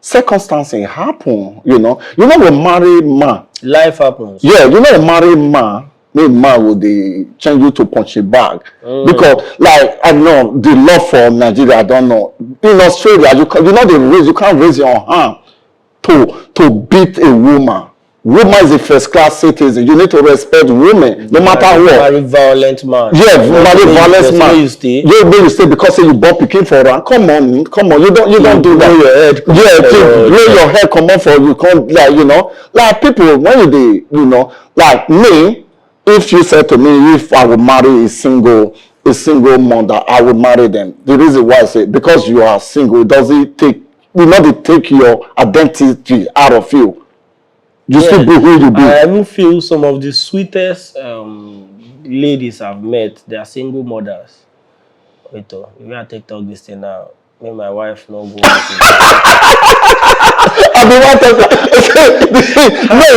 Circumstances happen. We marry man. Life happens. Yeah, a married man. Maybe man will they change you to punching bag because, like, I know the law for Nigeria. I don't know. In Australia, you can't raise your hand to beat a woman. Woman is a first class citizen. You need to respect women, no matter what. Marry violent man. Yeah, marry violent man. You stay. Yeah, where you stay because you born pikin for her. Come on. You don't do that. Your head. Yeah, lay your hair come on for you. Come like like people when they like me. If you said to me if I would marry a single mother, I would marry them. The reason why I say because you are single, will not take your identity out of you. You still be who you be. I even feel some of the sweetest ladies I've met, they are single mothers. Wait, if I TikTok this thing now, make my wife no go. I mean, what no,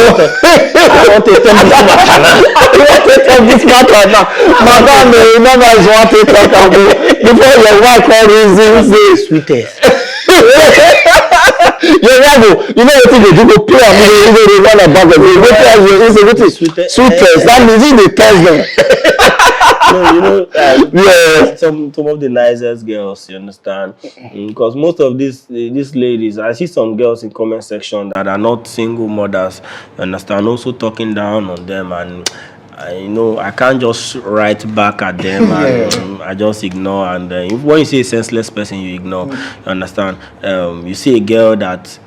I want to tell this matter now. You want to tell this matter now. Madam, remember is what to talk about before your wife call reason say sweetest. Your wife, you know what they do? Go play on me. They run about the sweetest. That means they test them. No, yeah. Some of the nicest girls, you understand? Because most of these ladies, I see some girls in comment section that are not single mothers, you understand? Also talking down on them, and I can't just write back at them, and I just ignore. And when you see a senseless person, you ignore. You understand? You see a girl that.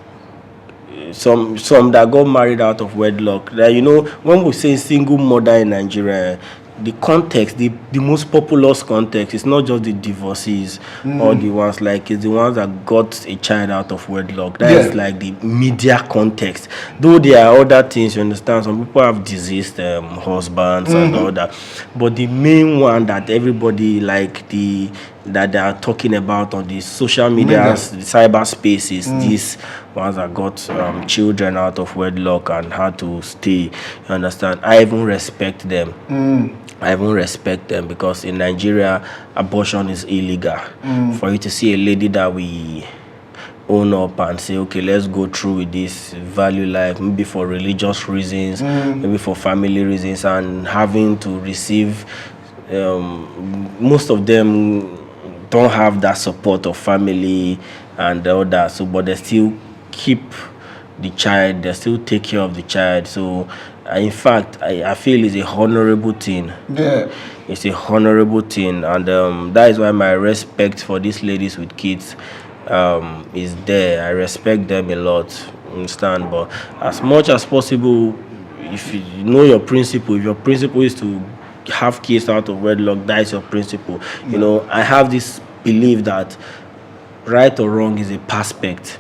Some that got married out of wedlock. That when we say single mother in Nigeria, the context, the most populous context, it's not just the divorcees or the ones it's the ones that got a child out of wedlock. That is like the media context. Though there are other things, you understand. Some people have deceased husbands and all that, but the main one that everybody that they are talking about on the social media, the cyber spaces, these ones that got children out of wedlock and had to stay. You understand? I even respect them. I even respect them because in Nigeria, abortion is illegal. For you to see a lady that we own up and say, okay, let's go through with this, value life, maybe for religious reasons, maybe for family reasons, and having to receive, most of them don't have that support of family and all that, so but they still keep the child, they still take care of the child. So in fact, I feel it's a honorable thing. It's a honorable thing, and that is why my respect for these ladies with kids is there. I respect them a lot, understand? But as much as possible, if you know your principle, if your principle is to have kids out of wedlock, that is your principle. I have this belief that right or wrong is a perspective.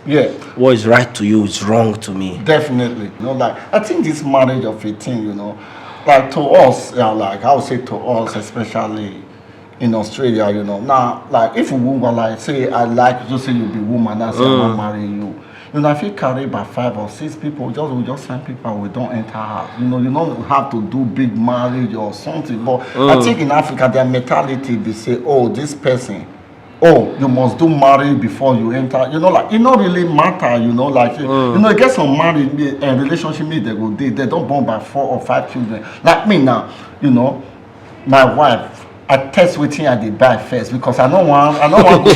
What is right to you is wrong to me. Definitely. I think this marriage of 18, like to us, like I would say to us, especially in Australia, now, like if a woman, like say, I like to say you be woman, that's why I'm marrying you. If you carry by 5 or 6 people, we just sign people, we don't enter house. You don't have to do big marriage or something. But I think in Africa, their mentality, they say, oh, this person, you must do marriage before you enter. It don't really matter, you get some marriage and relationship they go they don't born by 4 or 5 children. Like me now, my wife, I test wetin I dey buy first because I don't want go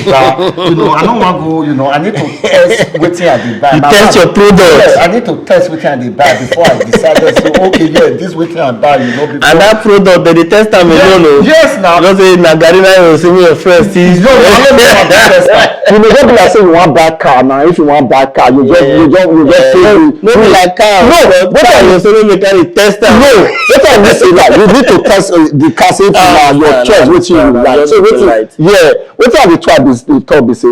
buy, I don't want go, I need to test wetin I dey buy. You test your product. Yes, I need to test wetin I dey buy before I decide to say, okay, this wetin I buy, before. And that product, they test them alone. Yes, now. Just say Nagarina, you see me your first. Don't be like say you want buy car now. If you want buy car, you just say no be like car. No, what are you saying? Mechanic test them. No, what I will say like you need to test the car safety your choice wetin you like. So wetin I dey try to talk be say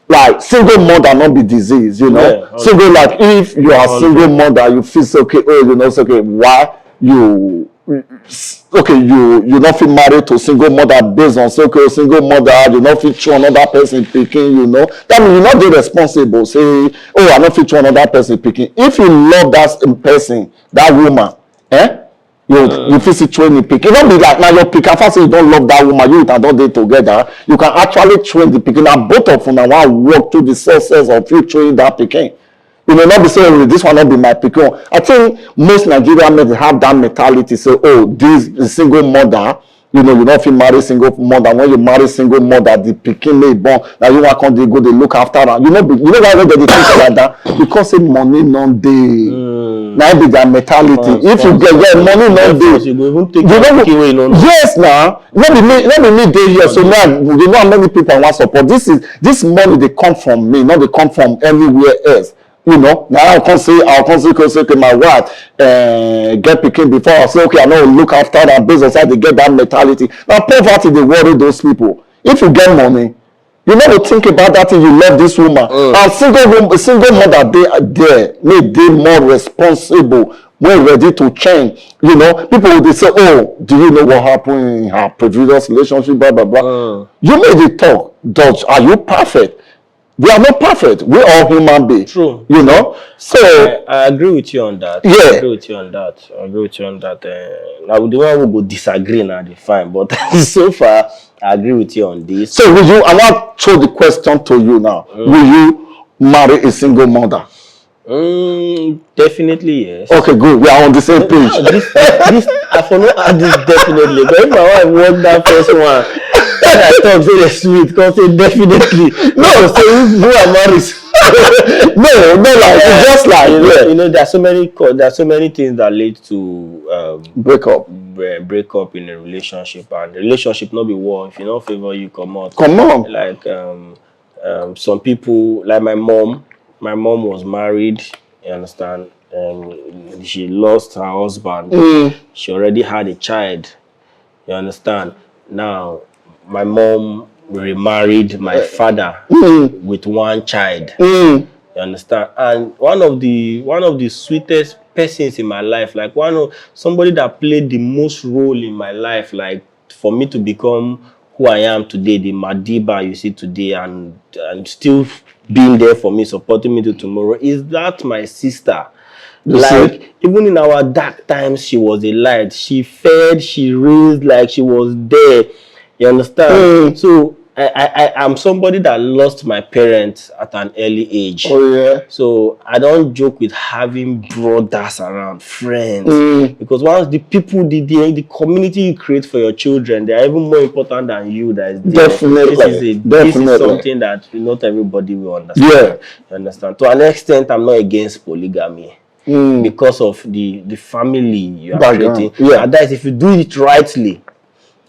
like single mother not be disease, single like if you are single mother you feel say okay, say okay, why you not feel married to single mother based on say okay, single mother you not fit throw another person picking, that means you not dey responsible say I not fit throw another person picking. If you love that person, that woman, you fit see training pick. It don't be like now your pick. After say you don't love that woman, you and don't dey together. You can actually train the picking. Now both of them want work through the success of you training that picking. You may not be saying this one not be my picking. I think most Nigerian men have that mentality. Say, this single mother, You know, you not fit marry single mother. When you marry single mother, the pikin may born. Now you want come dey go dey look after am. You know why they think like that? Because say money no dey. Now be their mentality. If you get money no dey. You go even take pikin wey yes, now let me dey here. So now you know how many people want support. This money they come from me, not they come from anywhere else. You know, now I'll come say okay, my wife get pikin before I say okay, I know look after that business. How they get that mentality. Now poverty they worry those people. If you get money, you never think about that thing. You love this woman. And single mother there may they more responsible, more ready to change. You know, people will say, oh, do you know what happened in her previous relationship? Blah blah blah. You made it talk. Dodge, are you perfect? We are not perfect. We are human beings. True. You know? So I agree with you on that. Yeah. I agree with you on that. Now the one who go disagree now they fine. But so far I agree with you on this. So will you I want to throw the question to you now. Will you marry a single mother? Definitely yes. Okay, good. We are on the same page. This I follow this definitely. But if my wife want that first one, I talk say the sweet because say definitely. No, say who are married. no, like it's just like you know there are so many things that lead to break up in a relationship, and the relationship not be war. If you don't favor you come on. Like some people like my mom was married, you understand, she lost her husband. She already had a child, you understand. Now my mom remarried my father with one child. You understand? And one of the sweetest persons in my life, like somebody that played the most role in my life, like for me to become who I am today, the Madiba you see today, and still being there for me, supporting me to tomorrow, is that my sister. Like even in our dark times, she was a light. She fed, she raised, like she was there. You understand? So I'm somebody that lost my parents at an early age. Oh yeah. So I don't joke with having brothers around, friends, because once the people, the community you create for your children, they are even more important than you. That is definitely. This is something that not everybody will understand. Yeah. You understand? To an extent, I'm not against polygamy. Because of the family you are creating. Yeah. And that is if you do it rightly.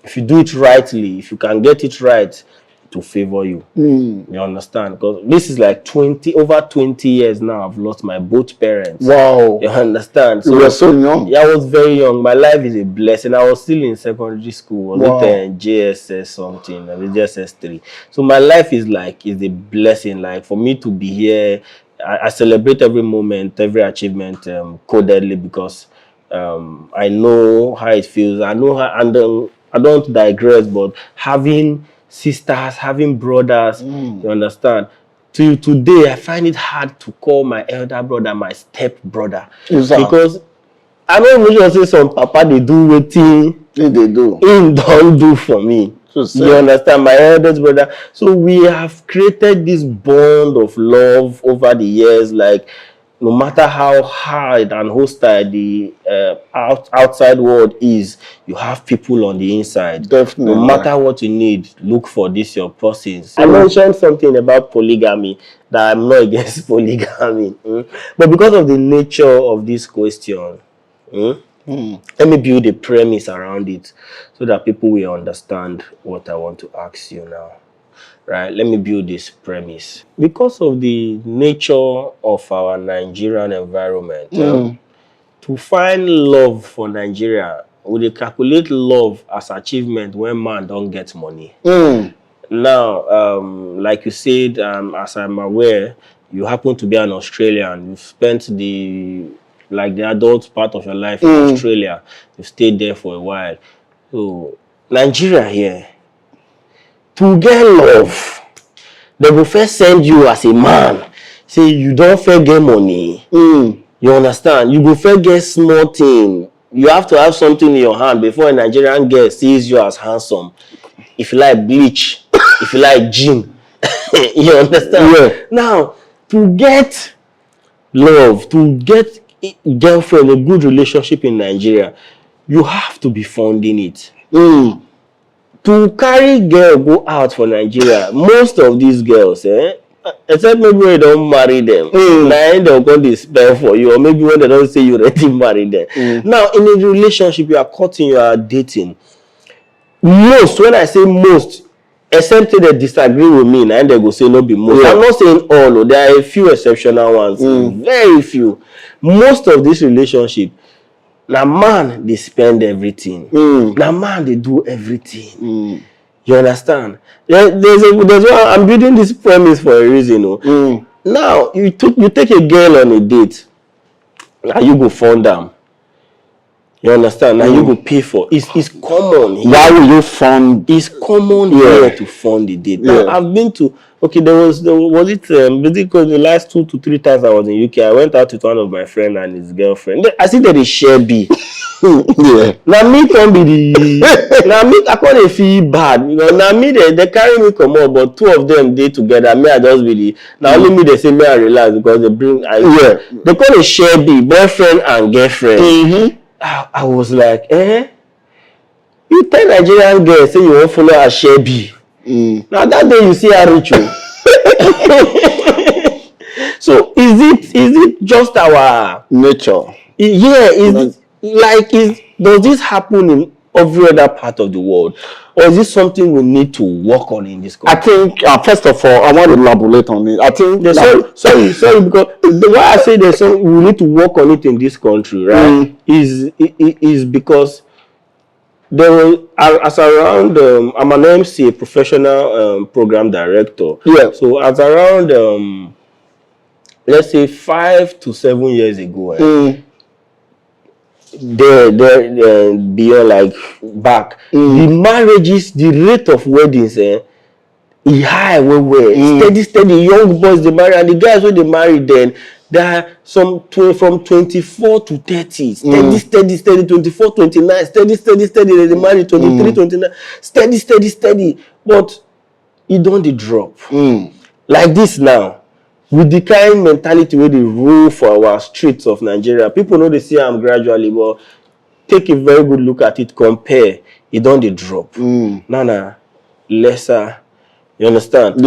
If you can get it right, to favor you. You understand? Because this is like over 20 years now. I've lost my both parents. Wow. You understand? So you were so young. Yeah, I was very young. My life is a blessing. I was still in secondary school. Was it JSS something? I was JSS 3. So my life is a blessing. Like for me to be here, I celebrate every moment, every achievement codedly, because I know how it feels. I know how, and I don't digress, but having sisters, having brothers, you understand? Till today, I find it hard to call my elder brother my step brother. Because I don't even say some papa they do wetin they do. Him don't do for me. You understand? My eldest brother. So we have created this bond of love over the years, like no matter how hard and hostile the outside world is, you have people on the inside. Definitely. No matter what you need, look for this your persons. I mentioned something about polygamy, that I'm not against polygamy. But because of the nature of this question, let me build a premise around it so that people will understand what I want to ask you now. Right, let me build this premise. Because of the nature of our Nigerian environment, to find love for Nigeria, we calculate love as achievement when man don't get money. Now, like you said, as I'm aware, you happen to be an Australian. You've spent the adult part of your life in Australia. You stayed there for a while. So, Nigeria here, to get love, they will first send you as a man. Say you don't first get money. You understand? You go first get small thing. You have to have something in your hand before a Nigerian girl sees you as handsome. If you like bleach, if you like gym, you understand? Yeah. Now, to get love, to get a girlfriend, a good relationship in Nigeria, you have to be funding it. To carry girl go out for Nigeria, most of these girls, except maybe when you don't marry them, now they'll go to spell for you, or maybe when they don't say you already married them. Now, in a relationship, you are cutting, you are dating. Most, when I say most, except they disagree with me, and they go say no be most. I'm not saying all, there are a few exceptional ones, very few. Most of this relationship, na man they spend everything. Na man they do everything. You understand? There's one, I'm building this premise for a reason. Now you take a girl on a date, and you go fund them. You understand? Now you go pay for. It's common. Why will you fund? It's common here to fund the date. Now I've been to. Okay, was it because the last 2 to 3 times I was in UK, I went out with one of my friend and his girlfriend. I see that they share B. Now me can be the. Now me I can't feel bad. You know, now me they carry me come up, but 2 of them they together. Me I just be the. Now only me they say me I relax because they bring. They call it share B, boyfriend and girlfriend. I was like, you tell Nigerian girl say you won't follow her share B. Now that day you see her ritual. So is it just our nature? Does this happen in every other part of the world, or is this something we need to work on in this country? I think first of all, I want to elaborate on it. I think sorry, because why I say there's we need to work on it in this country, right? Is because there was as around I'm an MC, a professional program director. So as around let's say 5 to 7 years ago, they're beyond like back. The marriages, the rate of weddings, high steady young boys they marry, and the guys when they marry then there are some from 24 to 30 steady 24 29 steady they marry 23 29 steady, but it don't drop like this now. With the kind mentality where they rule for our streets of Nigeria, people know they see them gradually, but take a very good look at it, compare, it don't drop. Nah, lesser. You understand?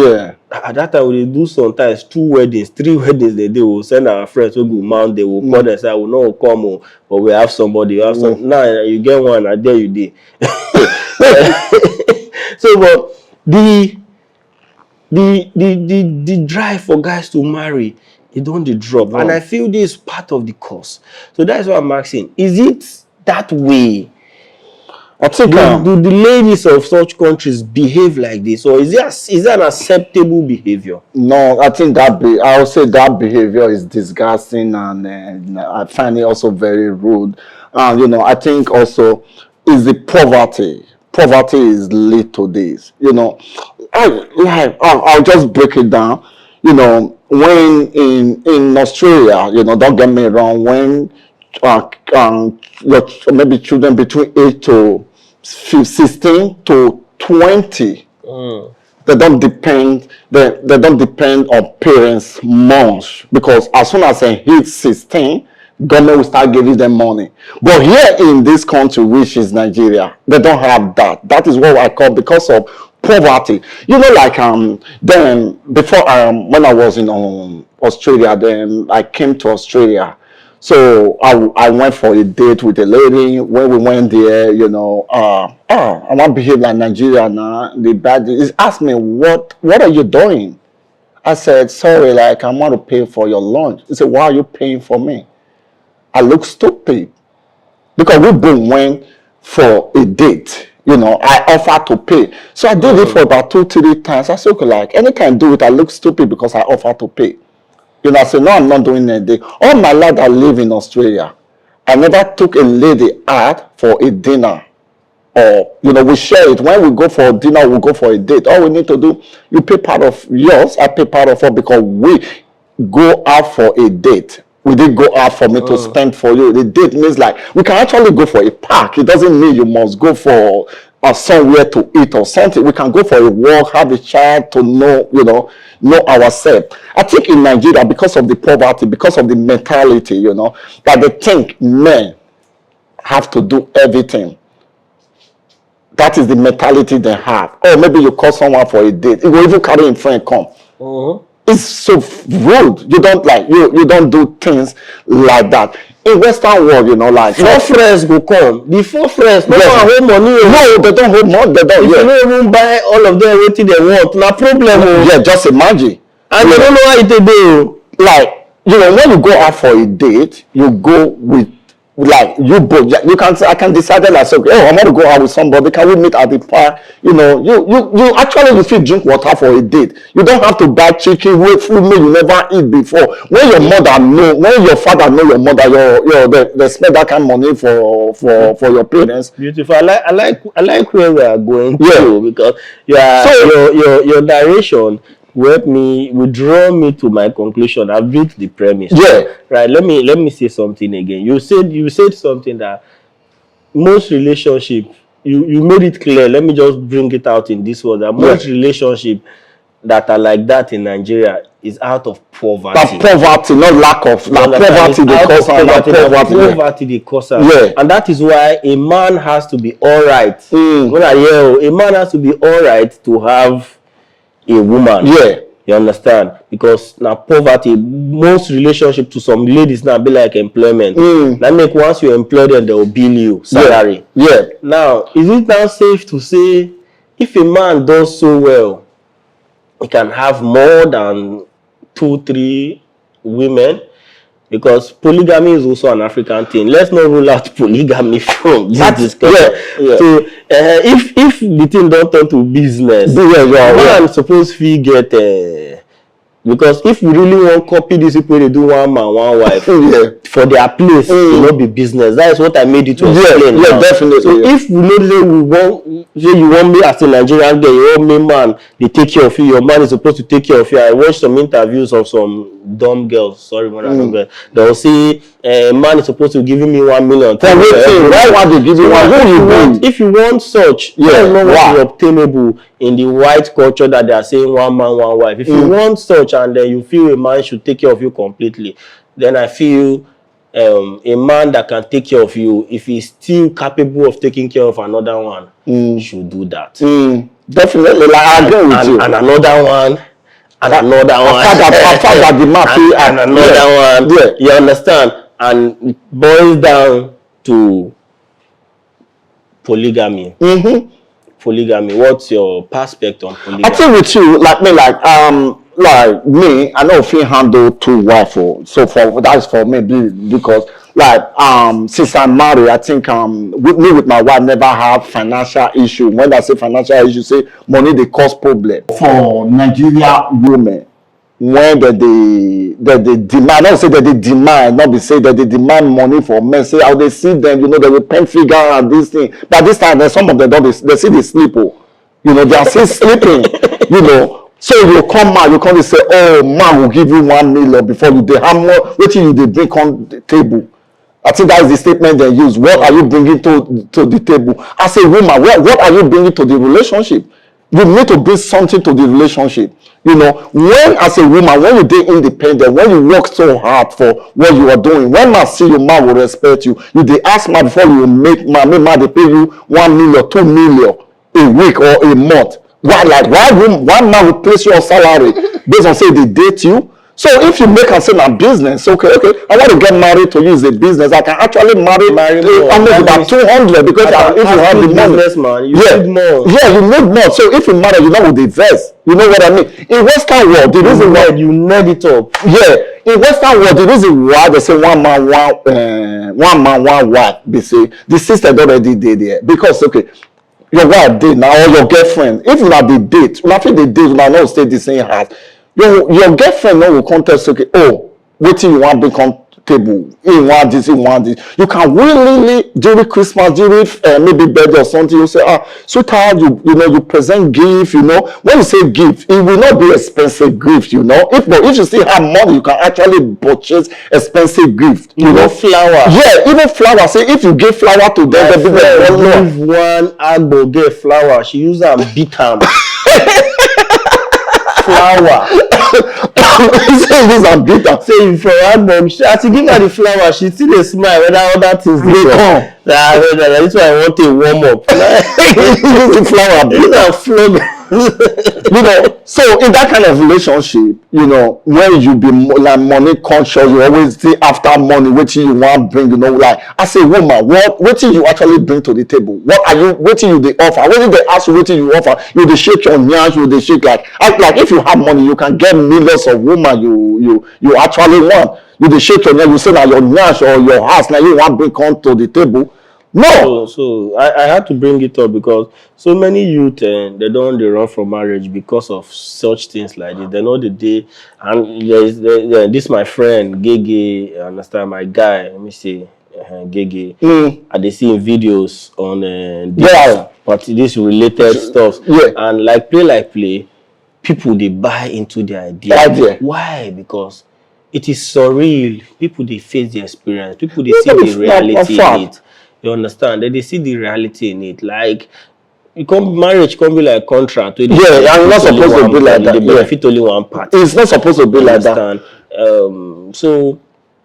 At that time, we do sometimes 2 weddings, 3 weddings they will send our friends who go mount, they will call and say, I will not come, but we have somebody. Now you get one, and there you did. So, but the drive for guys to marry, it don't drop. And I feel this is part of the cause. So that's what I'm asking. Is it that way? I think do the ladies of such countries behave like this, or is that an acceptable behavior? No, I think I would say that behavior is disgusting, and I find it also very rude. I think also is the poverty. Poverty is lead to this. I'll just break it down. When in Australia, don't get me wrong, when maybe children between 8 to 16 to 20, they don't depend on parents much, because as soon as they hit 16, government will start giving them money. But here in this country, which is Nigeria, they don't have that. That is what I call because of poverty. Then before when I was in Australia, then I came to Australia. So I went for a date with a lady. When we went there, I want to behave like Nigeria now. The bad is asked me, what are you doing? I said, sorry, I want to pay for your lunch. He said, why are you paying for me? I look stupid because we both went for a date. I offered to pay. So I did it for about 2-3 times. I said, okay, anytime I do it, I look stupid because I offer to pay. I said, no, I'm not doing anything. All my life I live in Australia, I never took a lady out for a dinner. Or, we share it. When we go for a dinner, we go for a date. All we need to do, you pay part of yours, I pay part of yours, because we go out for a date. We didn't go out for me to spend for you. The date means we can actually go for a park. It doesn't mean you must go for somewhere to eat or something. We can go for a walk, have a chat to know ourselves. I think in Nigeria, because of the poverty, because of the mentality, that they think men have to do everything. That is the mentality they have. Or maybe you call someone for a date. You will even carry a friend come. It's so rude. You don't like you don't do things like that. In Western world, you know, like four friends go come. The four friends, no one hold money. No, they don't hold money. They don't. If you don't even buy all of them everything they want, no problem. Yeah, just imagine. And they don't know how it do. Like, you know, when you go out for a date, you go with like you both. You can I can decide like, okay, oh, I want to go out with somebody. Can we meet at the park? You know, you actually you feel drink water for a date. You don't have to buy chicken, wait food meal you never eat before. When your mother know, when your father know your mother, they spend that kind of money for your parents. Beautiful. I like where we are going to, because your narration will draw me to my conclusion. I've built the premise. Yeah. Right. Let me say something again. You said something that most relationship, you made it clear. Let me just bring it out in this word, that most relationship that are like that in Nigeria is out of poverty. But poverty, not lack of poverty the cause. Yeah. And that is why a man has to be all right. When I hear a man has to be all right to have a woman. Yeah. You understand? Because now poverty, most relationship to some ladies now be like employment. That make once you employ them, they will bill you salary. Yeah. Now, is it now safe to say if a man does so well, he can have more than 2-3 women? Because polygamy is also an African thing. Let's not rule out polygamy from this discussion. So if the thing don't turn to business, man suppose we get because if we really want to copy these people, they do one man, one wife for their place, it will not be business. That is what I made it to explain. Yeah, definitely. So if we know that you want me as a Nigerian girl, you want me man, they take care of you. Your man is supposed to take care of you. I watched some interviews of some dumb girls. Sorry, when I'm girl. They'll say, man is supposed to give me 1 million. Why want they give you one? If you want such, that's not what is obtainable in the white culture that they are saying one man, one wife. If you want such and then you feel a man should take care of you completely, then I feel a man that can take care of you, if he's still capable of taking care of another one, should do that. Definitely, like I agree with you. And another one. And another one. And another one. Yeah. You understand? And it boils down to polygamy. Polygamy. What's your perspective on polygamy? I think with you, like me, I know if you handle 2 wives. So that's for me because since I'm married, I think with my wife never have financial issue. When I say financial issue, say money they cause problem for Nigeria women. When they demand, not say that they demand, not be say that they demand money for men. Say how they see them, you know, they will pen figure and this thing. But this time, there's some of them don't. They see they sleep. You know, they are still sleeping. You know. So you come out, you come and say, oh, man will give you 1 million before you dey have more. Wait till you bring on the table. I think that is the statement they use. What are you bringing to the table? As a woman, what are you bringing to the relationship? You need to bring something to the relationship. You know, when as a woman, when you dey independent, when you work so hard for what you are doing, when man see you, man will respect you. You dey ask man before you make man they pay you 1 million, 2 million a week or a month. Why man will place your salary based on say they date you? So if you make and say a business, okay, I want to get married to you as a business. I can actually marry almost about 200 because if you have the money, you need more. Yeah, you need more. So if you marry, you know with the vest. You know what I mean? In Western world, the reason why you need it up. Yeah, in Western world, the reason why they say one man, one wife. They say the sister already did there because okay. Your wife date now or your girlfriend, if you not the date, you not fit the date, you not stay the same house. Your girlfriend no will contest okay, oh, wetin you want bring come table, you want this. You can willingly during Christmas, during maybe birthday or something, you say, sweetheart, you know, you present gift, you know. When you say gift, it will not be expensive gift, you know. If you still have money, you can actually purchase expensive gift. You know, flower. Yeah, even flower. Say if you give flower to them, they be give one agbo get flower. She use am beat am. flower. Say this and bitter. Say if you had mom, as you give her the flower, she still dey smile whether other things dey come. That's why I want a warm up. The flower. These are flog. You know, so in that kind of relationship, you know, when you be like money conscious, you always see after money, what you want bring, you know, like as a woman, what you actually bring to the table? What are you, what you they offer? What they ask you, what you offer? You they shake your nyash, you they shake like if you have money, you can get millions of women you actually want. You they shake your nyash, you say that your nyash or your house, now you want bring come to the table. No. So I had to bring it up because so many youth they don't they run from marriage because of such things like this. They know the day, and this my friend Gege, understand my guy. Let me say Gege. And they see videos on this related stuff. Yeah. And like play, people they buy into the idea. Why? Because it is surreal. People they face the experience. People they see the reality in it. You understand? They see the reality in it. Like, marriage can't be like contract. Yeah, and it's not supposed to be like that. They benefit only one party. It's not supposed to be like that. So,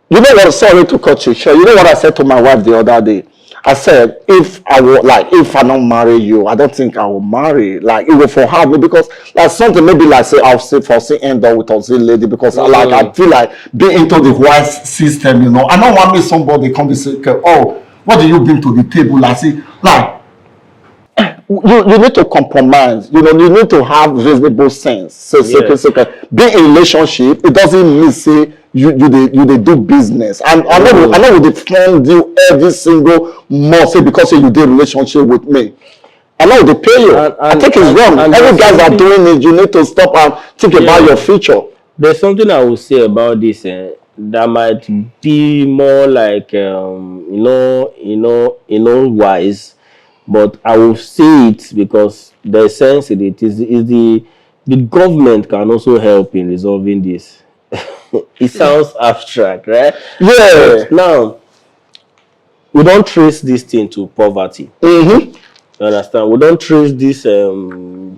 you know what? Sorry to cut you short. You know what I said to my wife the other day? I said, if I don't marry you, I don't think I will marry. Like, it will for her because like something maybe like say I'll say for say end up with a lady because I feel like being into the white system, you know. I don't want me somebody come and say, oh, what do you bring to the table? I say, like, you need to compromise. You know, you need to have reasonable sense. So, being in a relationship, it doesn't mean say you they do business. And I know they fund you every single month say because you do a relationship with me. I know they pay you. I think it's wrong. Every guys are doing it. You need to stop and think about your future. There's something I will say about this. That might be more like wise, but I will say it because the sense in it is the government can also help in resolving this. It sounds abstract, right? Yeah. Now we don't trace this thing to poverty. You understand? We don't trace this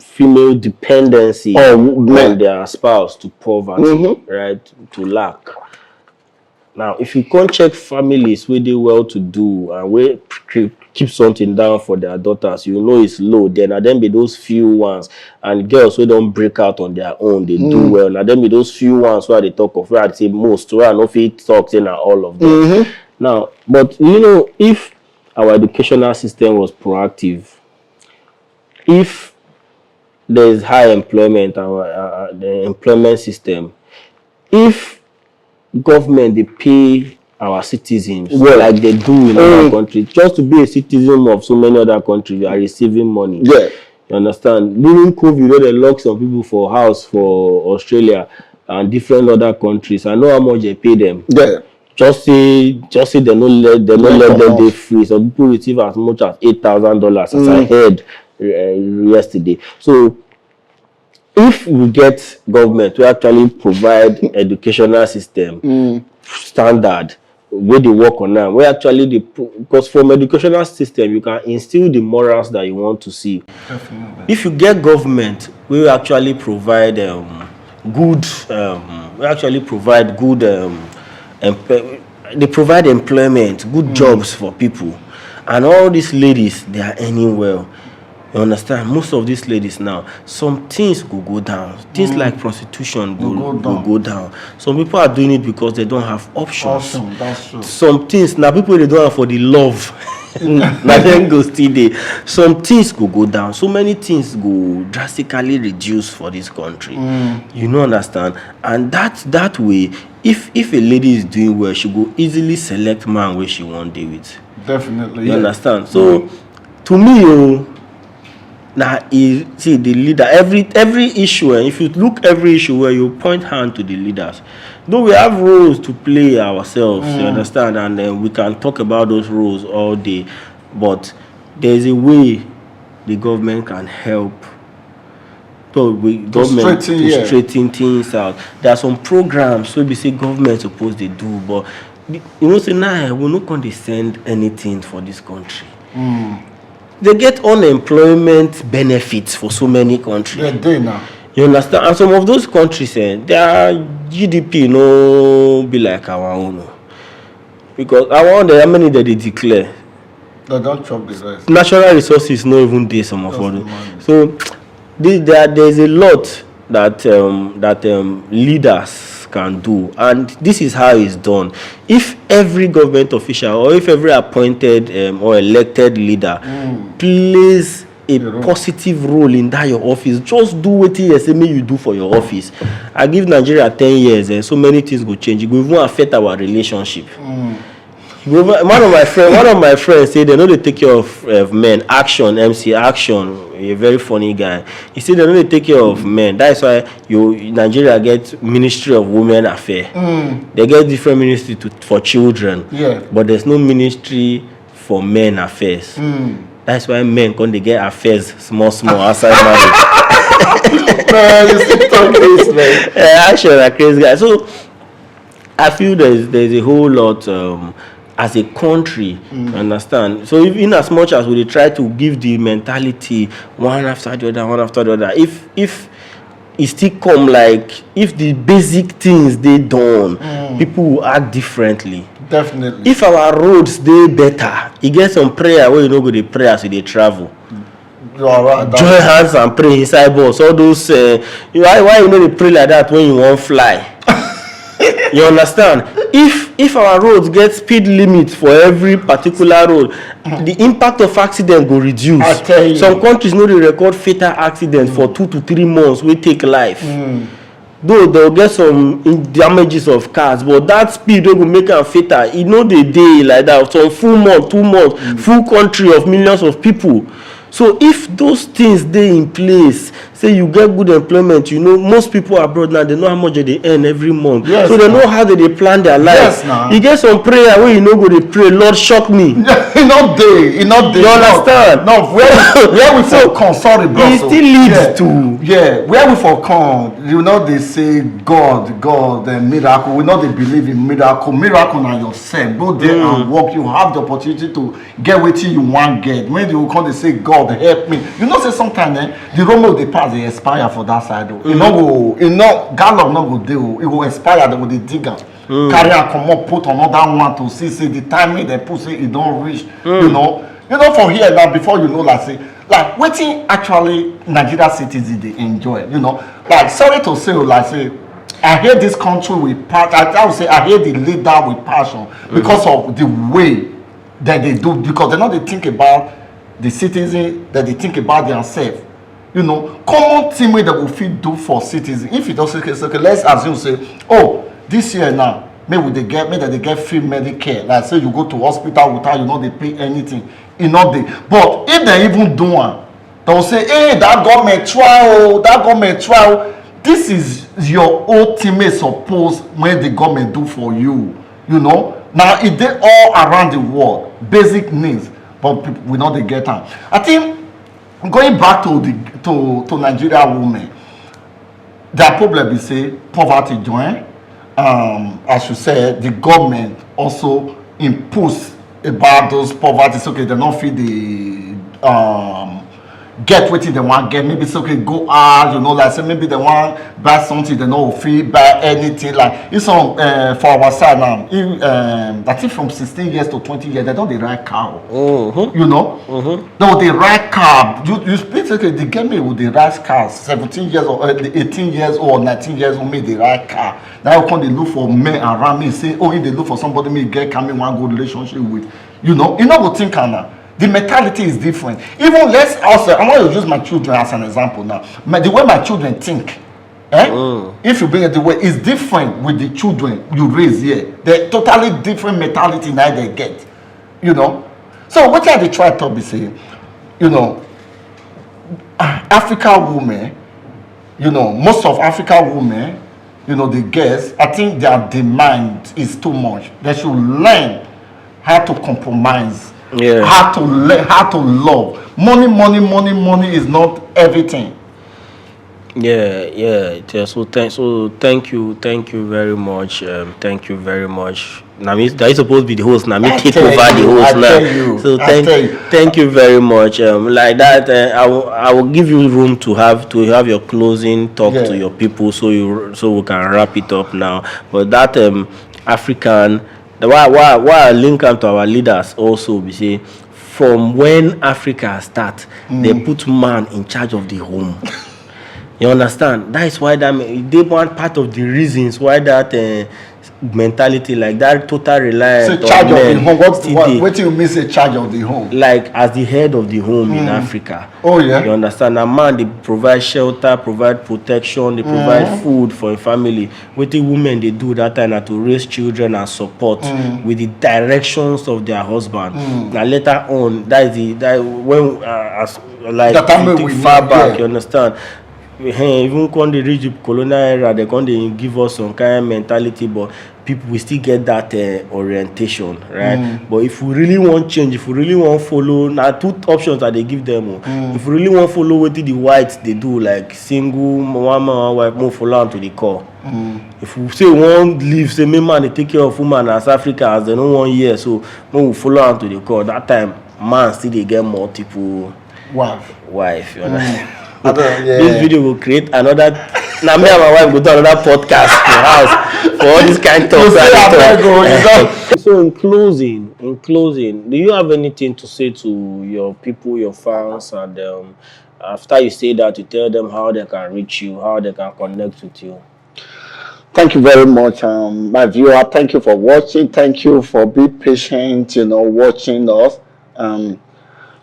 female dependency on their spouse to poverty, right? To lack. Now, if you can't check families where they well to do and where keep something down for their daughters, you know it's low. Then and then be those few ones, and girls who don't break out on their own, they do well. And then be those few ones where they talk of, where I say most, where I know if it talks in all of them. Now, but you know, if our educational system was proactive, if there is high employment, the employment system, if government they pay our citizens like they do in other countries, just to be a citizen of so many other countries, you are receiving money. Yeah. You understand? During COVID, they lock some people for house for Australia and different other countries. I know how much they pay them. Yeah. Just say they don't let them be free. Some people receive as much as $8,000 as I heard yesterday. So if we get government to actually provide educational system standard where they work on now, where actually because from educational system you can instill the morals that you want to see. Definitely. If you get government, we actually provide good. We actually provide good. They provide employment, good jobs for people, and all these ladies they are earning well. You understand? Most of these ladies now, some things go down. Things like prostitution go down. Some people are doing it because they don't have options. Awesome, that's true. Some things now people they don't have for the love. Now then go still there. Some things go down. So many things go drastically reduce for this country. You know, understand? And that way, if a lady is doing well, she go easily select man where she want to deal with. Definitely. You understand? So to me, now you see the leader every issue, and if you look every issue where you point hand to the leaders, though we have roles to play ourselves, you understand, and then we can talk about those roles all day, but there's a way the government can help. So government to straighten things out. There are some programs so we say government supposed to do, but you know, say now we're not going to send anything for this country. They get unemployment benefits for so many countries. They're there now. You understand? And some of those countries, their GDP no be like our own. Because I wonder how many that they declare. They don't chop the rest. Natural resources no even there some of them. So there's a lot that leaders can do, and this is how it's done. If every government official or if every appointed or elected leader plays a positive role in that your office, just do what you say you do for your office. I give Nigeria 10 years and so many things will change. It will even affect our relationship. One of my friends said they know they take care of men. Action, MC Action, a very funny guy. He said they know they take care of men. That's why Nigeria get Ministry of Women Affairs. They get different ministry for children. Yeah. But there's no ministry for men affairs. That's why men they get affairs small outside marriage. Man, you still talk crazy, man. Action, a crazy guy. So I feel there's a whole lot as a country, understand? So in as much as we try to give the mentality one after the other, if it still come like if the basic things they done, people will act differently. Definitely. If our roads they better, you get some prayer where you know go the pray as they travel. You are right. Join hands and pray inside bus. All those why you know they pray like that when you won't fly? You understand? If our roads get speed limit for every particular road, the impact of accident go reduce. I tell you. Some countries know they record fatal accidents for 2 to 3 months we take life. Though they'll get some damages of cars, but that speed will make them fatal. You know the day like that, some full month, 2 months, full country of millions of people. So if those things they in place, say you get good employment, you know most people abroad now they know how much they earn every month. Yes, so they know how they plan their life. Yes, nah. You get some prayer where you know go they pray, Lord shock me. Not day. You understand? No, where we for come, sorry, bro. It still leads to where we for come, you know they say God, and miracle. We know they believe in miracle. Miracle na yourself. Go there and work. You have the opportunity to get what you want get. When you come, they say God help me. You know say sometimes the Romo they pass they expire for that side. You know gallop no go deal. It will expire. They will dig am. Carry and come up, put another one to see the timing they put say it don't reach. You know for here now before you know like waiting actually Nigeria citizens they enjoy. You know like sorry to say like say I hear this country with passion. I would say I hear the leader with passion because of the way that they do, because they know they think about the citizen, that they think about themselves. You know, common thing that we fit do for citizens. If it doesn't okay, let's assume say, oh, this year now, maybe they get free Medicare. Like say you go to hospital without you know they pay anything. You know they, but if they even do one, they'll say, hey, that government trial. This is your ultimate suppose when the government do for you. You know, now if they all around the world, basic needs, but people we know they get them. I think going back to Nigerian women, their problem is say poverty join. As you said, the government also impose about those poverties. Okay, they not feel the get what they want get. Maybe it's okay go out, you know, like say maybe they want buy something, they not feel buy anything. Like it's on for our side now. I think from 16 years to 20 years, they don't they ride car. You know, no they ride car. You speak okay, they get me with the ride car. 17 years or 18 years old, 19 years old, me they ride car. Now come they look for men around me, say oh if they look for somebody me get coming one good relationship with. You know go think now. The mentality is different. Even let's also, I want to use my children as an example now. The way my children think, if you bring it the way, it's different with the children you raise here. They're totally different mentality now they get. You know? So what are they try to be saying? You know, African women, you know, most of African women, you know, the girls, I think their demand is too much. They should learn how to compromise. Yeah. How to love. Money is not everything. Yeah. So thank you very much. Thank you very much, Now me, that is supposed to be the host. Now me I take tell over the you, host I now. tell you, So I tell you. thank you very much. Like that, I will give you room to have your closing talk to Yeah. your people, so we can wrap it up now. But that African, why I link am to our leaders also be say from when Africa start, they put man in charge of the home. You understand? That is why they want part of the reasons why that mentality like that total reliance Say charge on of the men home. still dey. What do you mean say charge of the home? Like as the head of the home in Africa. Oh yeah. You understand? A man they provide shelter, provide protection, they provide food for a family. Wetin women they do that time na to raise children and support with the directions of their husband. Now later on, that when as like That time if you we think far know, back, yeah. you understand? Even when they reach the colonial era, they come they give us some kind of mentality, but people will still get that orientation, right? But if we really want change, if we really want follow, now two options that they give them. If we really want follow what the whites they do, like single one man, one wife, move follow them to the core. If we say one leave, say me man they take care of woman as Africa as they know 1 year, so we follow them to the core. That time man still they get multiple wife. You understand? This video will create another. Now me and my wife go do another podcast for house for all this kind of talk. So in closing, do you have anything to say to your people, your fans, and after you say that, you tell them how they can reach you, how they can connect with you? Thank you very much, my viewer. Thank you for watching. Thank you for being patient, watching us.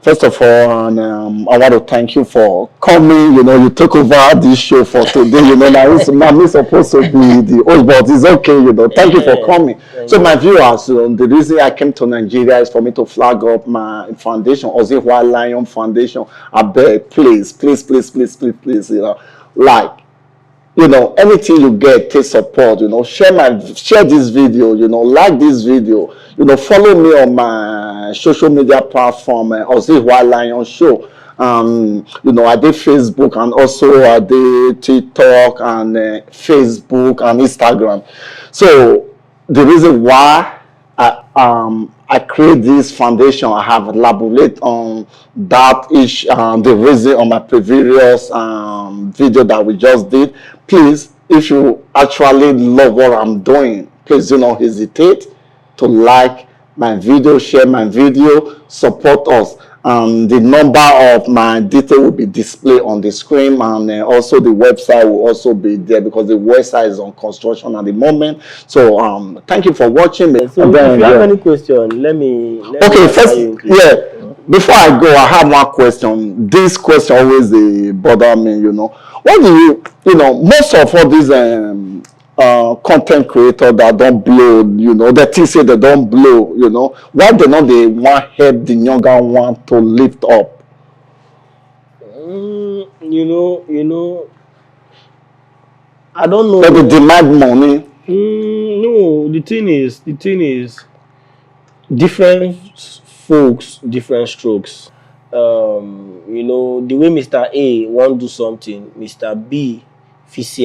First of all, and I want to thank you for coming. You took over this show for today. Now me supposed to be the host, but it's okay. Thank you for coming. So my viewers, the reason I came to Nigeria is for me to flag up my foundation, AUSSIE White Lion Foundation. I beg, please, like. Anything you get, take support, share this video, like this video, follow me on my social media platform, AUSSIE White Lion Show. I did Facebook and also I did TikTok and Facebook and Instagram. So the reason why I create this foundation, I have elaborated on that the reason on my previous video that we just did. Please, if you actually love what I'm doing, please do not hesitate to like my video, share my video, support us. The number of my detail will be displayed on the screen, and also the website will also be there because the website is on construction at the moment. So thank you for watching. So if you have any question, let me Okay, first, before I go, I have one question. This question always bother me. What do most of all these content creators that don't blow, they think say they don't blow, why they want help the younger one to lift up? I don't know. But they demand money. No, the thing is, different folks, different strokes. The way Mr. A want do something, Mr. B fit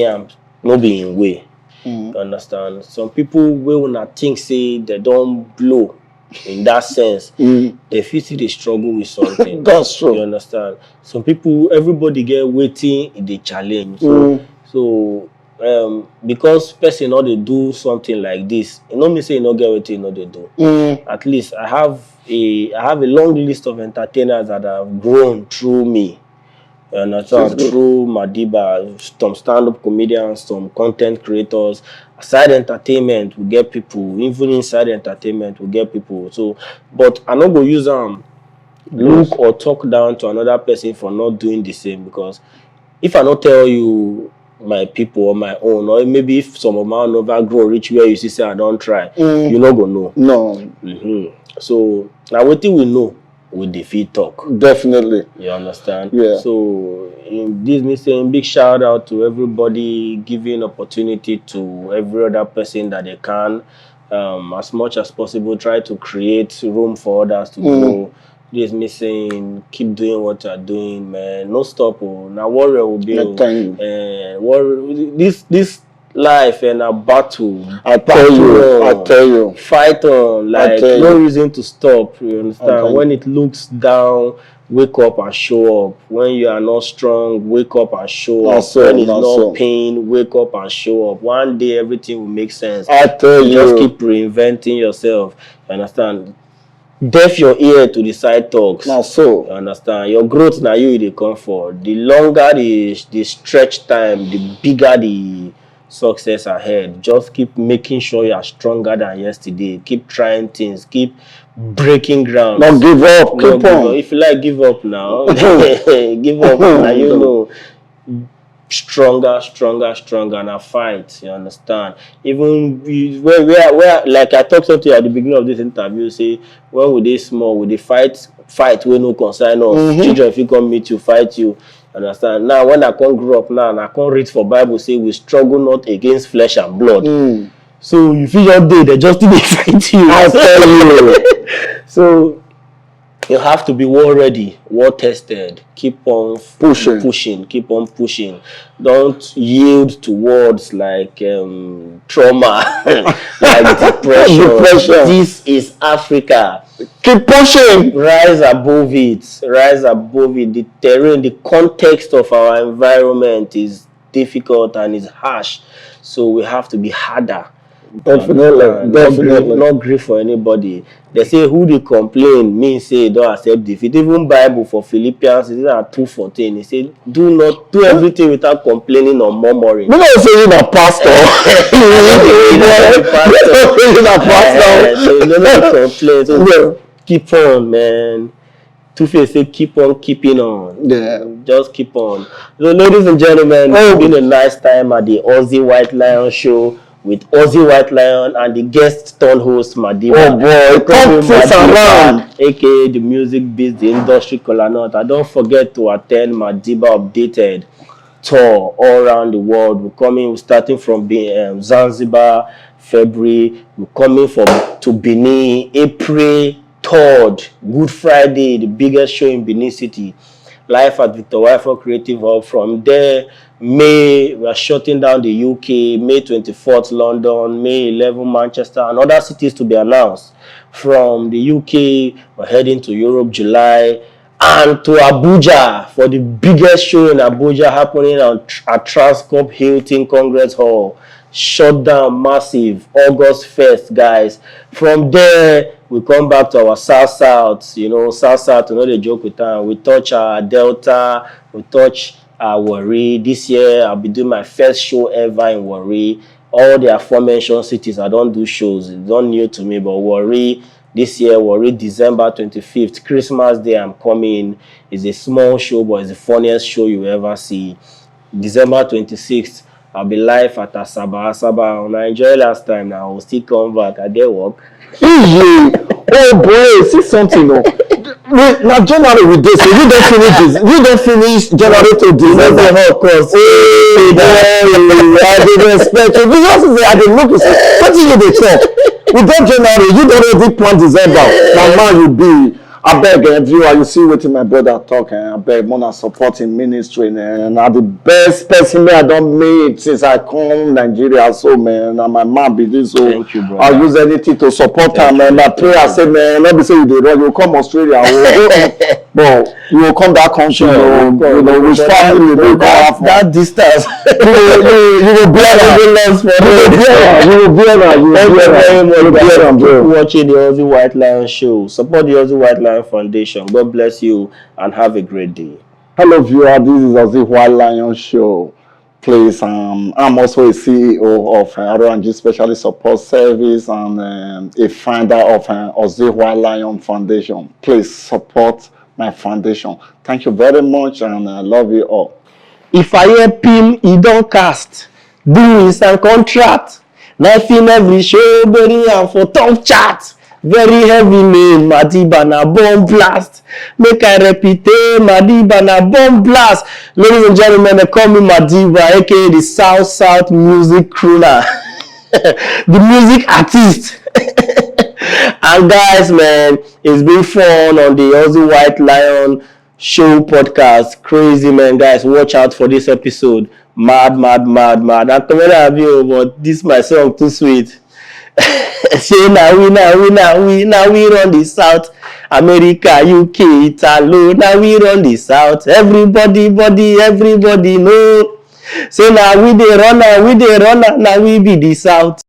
no be in way. You understand? Some people wey una think say they don't blow in that sense, they fit still dey struggle with something. That's true. You understand? Some people, everybody get waiting in the challenge. So because person no dey do something like this, e no mean say e no get wetin e no dey do. At least I have a long list of entertainers that have grown through me. You understand? Through Madiba, some stand-up comedians, some content creators. Aside entertainment, we get people. Even inside entertainment, we get people. So, but I no go use look or talk down to another person for not doing the same, because if I not tell you my people or my own, or maybe if some of my never grow reach where you see say I don't try, you not go know. No. So now what we know, we defeat talk. Definitely. You understand? Yeah. So in this me saying big shout out to everybody, giving opportunity to every other person that they can, as much as possible, try to create room for others to grow. This me saying keep doing what you're doing, man. No stop. Now warrior will be Warrior. this life and a battle. I tell you. Fight on, like no reason to stop. You understand? When it looks down, wake up and show up. When you are not strong, wake up and show up. When it's not pain, wake up and show up. One day everything will make sense. I tell you. Just keep reinventing yourself. You understand? Deaf your ear to the side talks. Now so. You understand? Your growth now you the comfort. The longer the stretch time, the bigger the success ahead. Just keep making sure you are stronger than yesterday. Keep trying things. Keep breaking ground. Don't give up. Keep on. If you like, give up now. Give up now. You know. Stronger and a fight. You understand? Even where like I talked to you at the beginning of this interview, say when we dey small, we dey fight wey no concern us. Children, if you come meet you, fight you. Understand? Now when I can't grow up now and I can't read for Bible, say we struggle not against flesh and blood. So you feel your day, they just dey fight you. I tell you. So you have to be war ready, war tested. Keep on pushing. Keep on pushing. Don't yield to words like trauma, like depression. This is Africa. Keep pushing. Rise above it. Rise above it. The terrain, the context of our environment is difficult and is harsh. So we have to be harder. Definitely. Not grief for anybody. They say who they complain means say don't accept defeat. Even Bible for Philippians is at 2:14. He said, do everything without complaining or murmuring. You know, saying a pastor. So you don't complain. So keep on, man. Two-Face say keep on keeping on. Yeah. Just keep on. So ladies and gentlemen, it's been a nice time at the Aussie White Lion Show with Aussie White Lion and the guest turned host Madiba. Oh boy, come face around. AKA the music biz, the industry colonel. And don't forget to attend Madiba Updated tour all around the world. We're starting from Zanzibar, February. We're coming to Benin, April 3rd, Good Friday, the biggest show in Benin City. Live at Victor Wifo Creative Hub. From there, May, we are shutting down the UK, May 24th, London, May 11th, Manchester, and other cities to be announced. From the UK, we're heading to Europe, July, and to Abuja for the biggest show in Abuja happening at Transcorp Hilton Congress Hall. Shut down, massive, August 1st, guys. From there, we come back to our South, you know the joke with time. We touch our Delta, we touch our Warri. This year, I'll be doing my first show ever in Warri. All the aforementioned cities, I don't do shows. It's not new to me, but Warri, this year, Warri, December 25th, Christmas Day, I'm coming. It's a small show, but it's the funniest show you ever see. December 26th, I'll be live at Asaba. When I enjoyed last time, now I will still come back. I get work. Oh boy, see something. Now January with this, so you don't finish this. You don't finish January to December. Of course. I didn't expect you. Because I didn't look. What did you talk? We done January. You don't already plan December. Now man, you be. I beg viewer, you see what my brother talk, and I beg more supporting ministry, and I'm the best person I don't meet since I come Nigeria. So man, and my mom be this, so thank you, brother. I'll use anything to support her, man. My prayer say, man, let me say you did, you come Australia, but you will come back country, sure, you know, with family, that distance, you will be watching the Aussie White Lion Show. Support the Aussie White Lion Foundation. God bless you and have a great day. Hello viewer, this is Aussie White Lion Show. Please, I'm also a CEO of R&G Specialist Support Service and a founder of Aussie White Lion Foundation. Please support my foundation. Thank you very much and I love you all. If I hear PIM, he don't cast. Deals and contract. Knife in every show, bury and for top chat. Very heavy name, Madiba na bomb blast. Make I repeat, Madiba na bomb blast. Ladies and gentlemen, they call me Madiba, aka the South music crooner. The music artist. And guys, man, it's been fun on the Aussie White Lion Show podcast. Crazy, man, guys. Watch out for this episode. Mad, mad, mad, mad. I'm coming out you, but this my song too sweet. Say now we run the South America, UK, Italo. Now we run the South. Everybody know. Say now we dey run now we be the South.